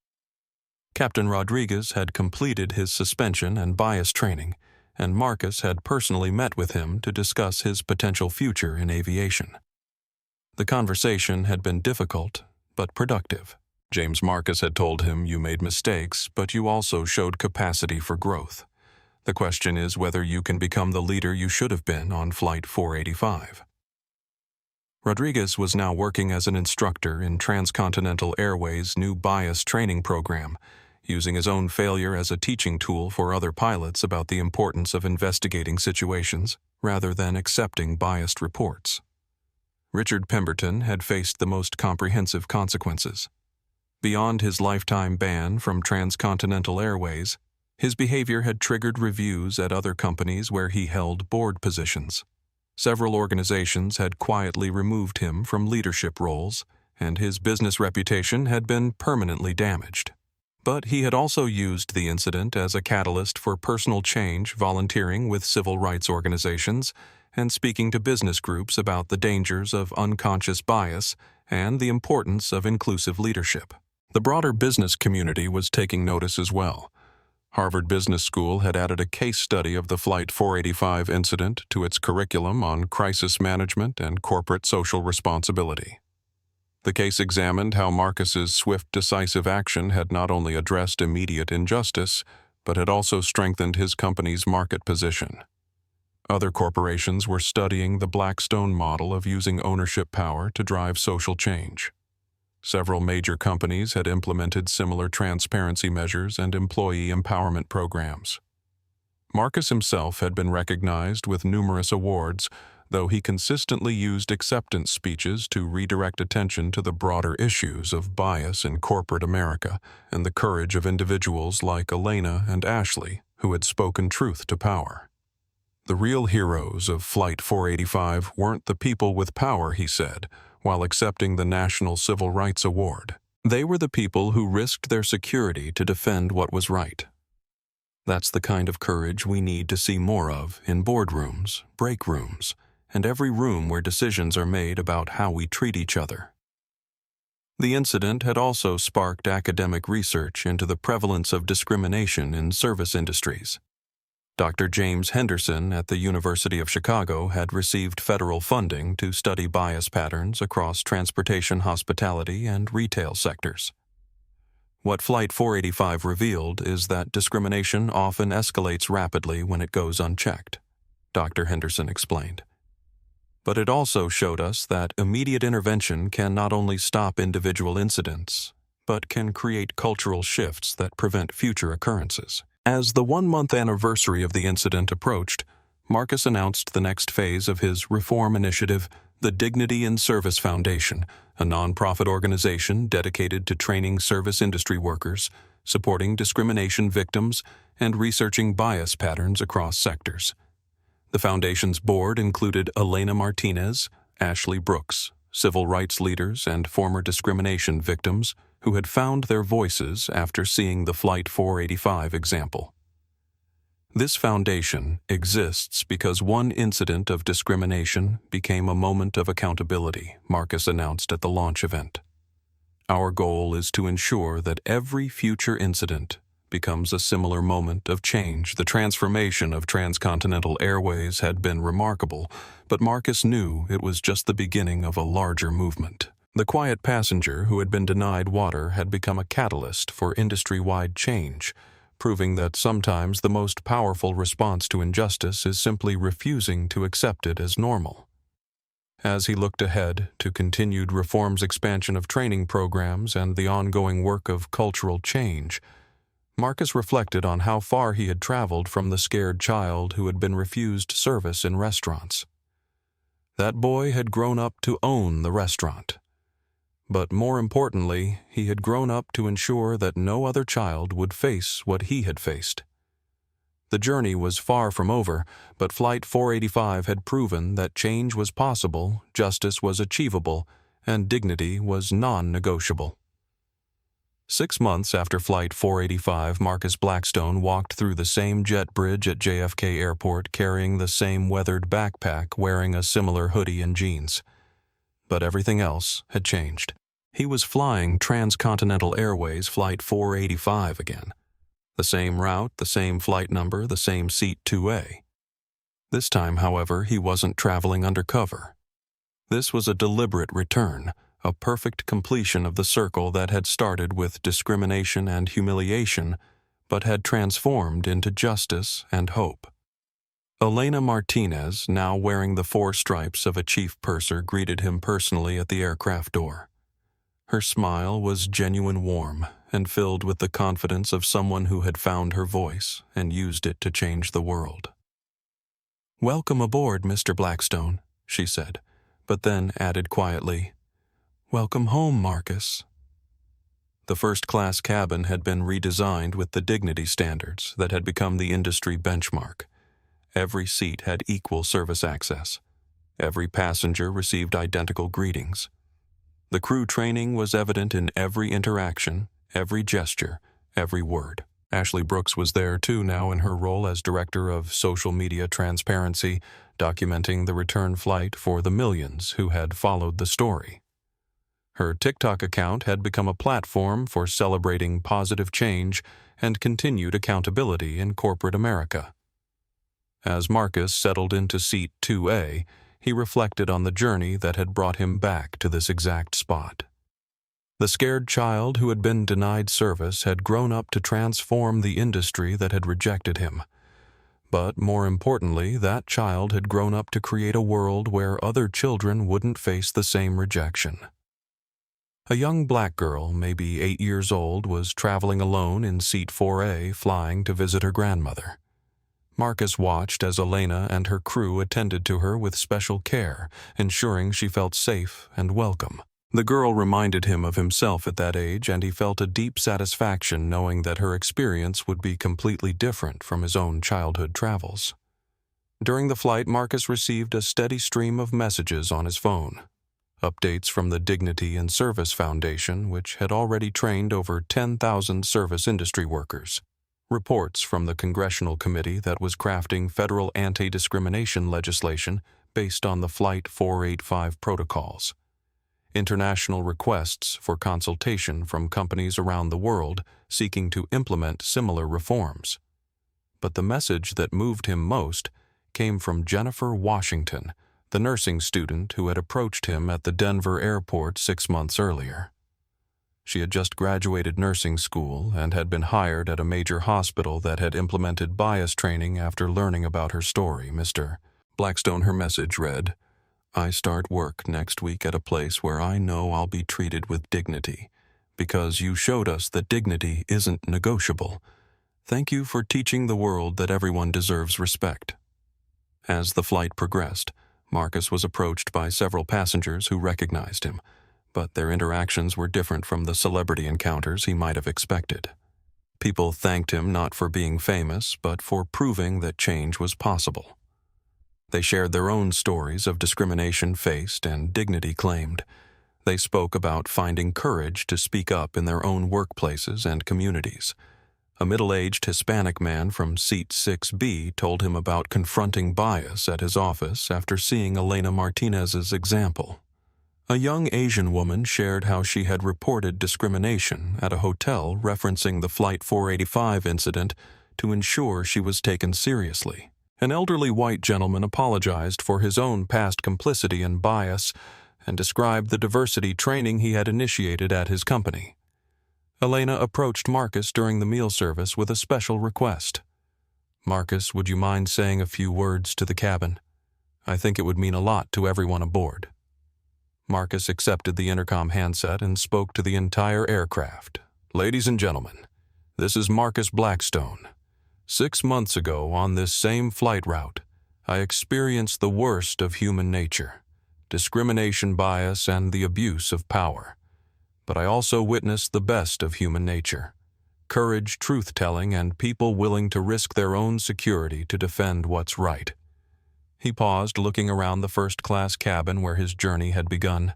Captain Rodriguez had completed his suspension and bias training, and Marcus had personally met with him to discuss his potential future in aviation. The conversation had been difficult, but productive. James Marcus had told him, "You made mistakes, but you also showed capacity for growth. The question is whether you can become the leader you should have been on Flight 485. Rodriguez was now working as an instructor in Transcontinental Airways' new bias training program, using his own failure as a teaching tool for other pilots about the importance of investigating situations rather than accepting biased reports. Richard Pemberton had faced the most comprehensive consequences. Beyond his lifetime ban from Transcontinental Airways, his behavior had triggered reviews at other companies where he held board positions. Several organizations had quietly removed him from leadership roles, and his business reputation had been permanently damaged. But he had also used the incident as a catalyst for personal change, volunteering with civil rights organizations and speaking to business groups about the dangers of unconscious bias and the importance of inclusive leadership. The broader business community was taking notice as well. Harvard Business School had added a case study of the Flight 485 incident to its curriculum on crisis management and corporate social responsibility. The case examined how Marcus's swift, decisive action had not only addressed immediate injustice, but had also strengthened his company's market position. Other corporations were studying the Blackstone model of using ownership power to drive social change. Several major companies had implemented similar transparency measures and employee empowerment programs. Marcus himself had been recognized with numerous awards, though he consistently used acceptance speeches to redirect attention to the broader issues of bias in corporate America and the courage of individuals like Elena and Ashley, who had spoken truth to power. The real heroes of Flight 485 weren't the people with power, he said, while accepting the National Civil Rights Award. They were the people who risked their security to defend what was right. That's the kind of courage we need to see more of in boardrooms, break rooms, and every room where decisions are made about how we treat each other. The incident had also sparked academic research into the prevalence of discrimination in service industries. Dr. James Henderson at the University of Chicago had received federal funding to study bias patterns across transportation, hospitality, and retail sectors. What Flight 485 revealed is that discrimination often escalates rapidly when it goes unchecked, Dr. Henderson explained. But it also showed us that immediate intervention can not only stop individual incidents, but can create cultural shifts that prevent future occurrences. As the one-month anniversary of the incident approached, Marcus announced the next phase of his reform initiative, the Dignity in Service Foundation, a nonprofit organization dedicated to training service industry workers, supporting discrimination victims, and researching bias patterns across sectors. The foundation's board included Elena Martinez, Ashley Brooks, civil rights leaders and former discrimination victims who had found their voices after seeing the Flight 485 example. This foundation exists because one incident of discrimination became a moment of accountability, Marcus announced at the launch event. Our goal is to ensure that every future incident becomes a similar moment of change. The transformation of transcontinental airways had been remarkable, but Marcus knew it was just the beginning of a larger movement. The quiet passenger who had been denied water had become a catalyst for industry-wide change, proving that sometimes the most powerful response to injustice is simply refusing to accept it as normal. As he looked ahead to continued reforms, expansion of training programs, and the ongoing work of cultural change, Marcus reflected on how far he had traveled from the scared child who had been refused service in restaurants. That boy had grown up to own the restaurant. But more importantly, he had grown up to ensure that no other child would face what he had faced. The journey was far from over, but Flight 485 had proven that change was possible, justice was achievable, and dignity was non-negotiable. 6 months after Flight 485, Marcus Blackstone walked through the same jet bridge at JFK Airport carrying the same weathered backpack, wearing a similar hoodie and jeans. But everything else had changed. He was flying Transcontinental Airways Flight 485 again. The same route, the same flight number, the same seat 2A. This time, however, he wasn't traveling undercover. This was a deliberate return, a perfect completion of the circle that had started with discrimination and humiliation, but had transformed into justice and hope. Elena Martinez, now wearing the 4 stripes of a chief purser, greeted him personally at the aircraft door. Her smile was genuine warm and filled with the confidence of someone who had found her voice and used it to change the world. "Welcome aboard, Mr. Blackstone," she said, but then added quietly, "Welcome home, Marcus." The first-class cabin had been redesigned with the dignity standards that had become the industry benchmark. Every seat had equal service access. Every passenger received identical greetings. The crew training was evident in every interaction, every gesture, every word. Ashley Brooks was there too now in her role as Director of Social Media Transparency, documenting the return flight for the millions who had followed the story. Her TikTok account had become a platform for celebrating positive change and continued accountability in corporate America. As Marcus settled into seat 2A, he reflected on the journey that had brought him back to this exact spot. The scared child who had been denied service had grown up to transform the industry that had rejected him. But more importantly, that child had grown up to create a world where other children wouldn't face the same rejection. A young black girl, maybe 8 years old, was traveling alone in seat 4A, flying to visit her grandmother. Marcus watched as Elena and her crew attended to her with special care, ensuring she felt safe and welcome. The girl reminded him of himself at that age, and he felt a deep satisfaction knowing that her experience would be completely different from his own childhood travels. During the flight, Marcus received a steady stream of messages on his phone. Updates from the Dignity and Service Foundation, which had already trained over 10,000 service industry workers. Reports from the congressional committee that was crafting federal anti-discrimination legislation based on the Flight 485 protocols. International requests for consultation from companies around the world seeking to implement similar reforms. But the message that moved him most came from Jennifer Washington, the nursing student who had approached him at the Denver airport 6 months earlier. She had just graduated nursing school and had been hired at a major hospital that had implemented bias training after learning about her story. Mr. Blackstone, her message read, "I start work next week at a place where I know I'll be treated with dignity, because you showed us that dignity isn't negotiable. Thank you for teaching the world that everyone deserves respect." As the flight progressed, Marcus was approached by several passengers who recognized him, but their interactions were different from the celebrity encounters he might have expected. People thanked him not for being famous, but for proving that change was possible. They shared their own stories of discrimination faced and dignity claimed. They spoke about finding courage to speak up in their own workplaces and communities. A middle-aged Hispanic man from seat 6B told him about confronting bias at his office after seeing Elena Martinez's example. A young Asian woman shared how she had reported discrimination at a hotel referencing the Flight 485 incident to ensure she was taken seriously. An elderly white gentleman apologized for his own past complicity and bias and described the diversity training he had initiated at his company. Elena approached Marcus during the meal service with a special request. "Marcus, would you mind saying a few words to the cabin? I think it would mean a lot to everyone aboard." Marcus accepted the intercom handset and spoke to the entire aircraft. "Ladies and gentlemen, this is Marcus Blackstone. 6 months ago, on this same flight route, I experienced the worst of human nature, discrimination, bias, and the abuse of power. But I also witnessed the best of human nature, courage, truth-telling, and people willing to risk their own security to defend what's right." He paused, looking around the first-class cabin where his journey had begun.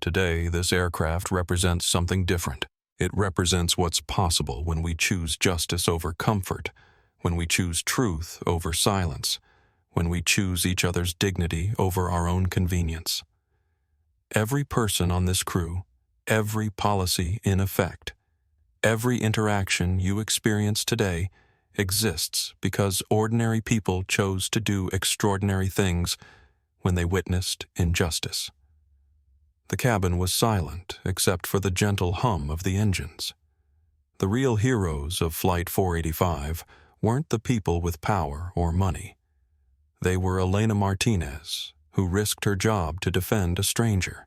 "Today, this aircraft represents something different. It represents what's possible when we choose justice over comfort, when we choose truth over silence, when we choose each other's dignity over our own convenience. Every person on this crew, every policy in effect, every interaction you experience today exists because ordinary people chose to do extraordinary things when they witnessed injustice." The cabin was silent except for the gentle hum of the engines. The real heroes of Flight 485 weren't the people with power or money. They were Elena Martinez, who risked her job to defend a stranger;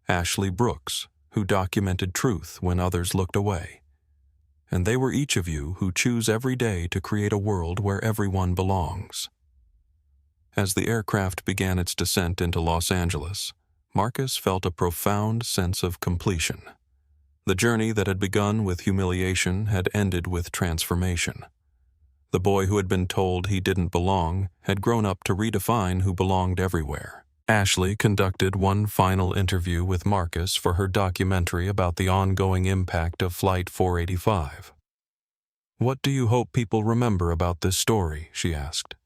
Ashley Brooks, who documented truth when others looked away; and they were each of you who choose every day to create a world where everyone belongs. As the aircraft began its descent into Los Angeles, Marcus felt a profound sense of completion. The journey that had begun with humiliation had ended with transformation. The boy who had been told he didn't belong had grown up to redefine who belonged everywhere. Ashley conducted one final interview with Marcus for her documentary about the ongoing impact of Flight 485. "What do you hope people remember about this story?" she asked.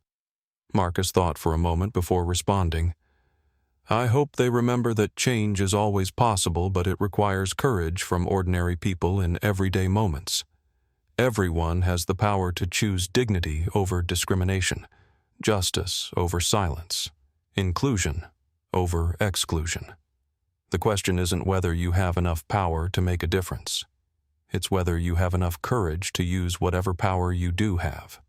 Marcus thought for a moment before responding. "I hope they remember that change is always possible, but it requires courage from ordinary people in everyday moments. Everyone has the power to choose dignity over discrimination, justice over silence, inclusion over exclusion. The question isn't whether you have enough power to make a difference. It's whether you have enough courage to use whatever power you do have."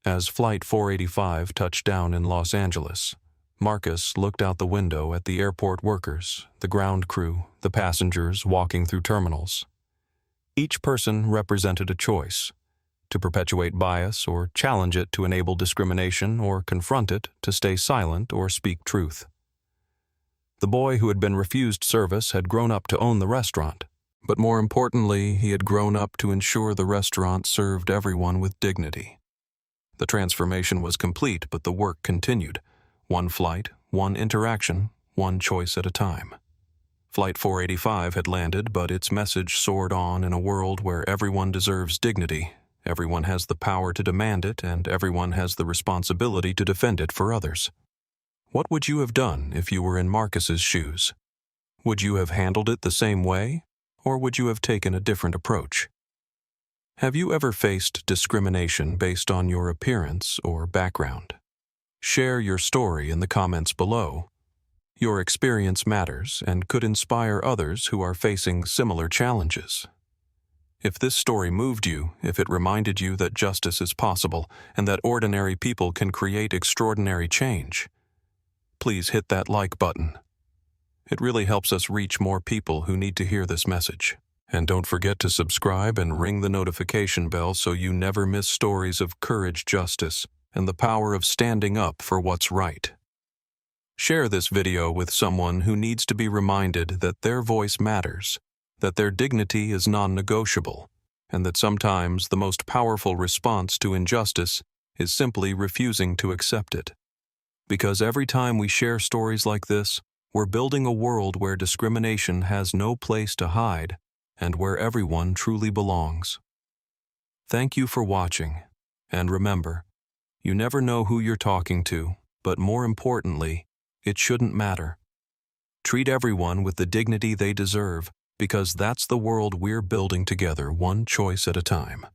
As Flight 485 touched down in Los Angeles, Marcus looked out the window at the airport workers, the ground crew, the passengers walking through terminals. Each person represented a choice: to perpetuate bias or challenge it to enable discrimination, or confront it to stay silent or speak truth. The boy who had been refused service had grown up to own the restaurant, but more importantly, he had grown up to ensure the restaurant served everyone with dignity. The transformation was complete, but the work continued. One flight, one interaction, one choice at a time. Flight 485 had landed, but its message soared on in a world where everyone deserves dignity, everyone has the power to demand it, and everyone has the responsibility to defend it for others. What would you have done if you were in Marcus's shoes? Would you have handled it the same way, or would you have taken a different approach? Have you ever faced discrimination based on your appearance or background? Share your story in the comments below. Your experience matters and could inspire others who are facing similar challenges. If this story moved you, if it reminded you that justice is possible and that ordinary people can create extraordinary change, please hit that like button. It really helps us reach more people who need to hear this message. And don't forget to subscribe and ring the notification bell so you never miss stories of courage, justice, and the power of standing up for what's right. Share this video with someone who needs to be reminded that their voice matters, that their dignity is non-negotiable, and that sometimes the most powerful response to injustice is simply refusing to accept it. Because every time we share stories like this, we're building a world where discrimination has no place to hide and where everyone truly belongs. Thank you for watching. And remember, you never know who you're talking to, but more importantly, it shouldn't matter. Treat everyone with the dignity they deserve, because that's the world we're building together, one choice at a time.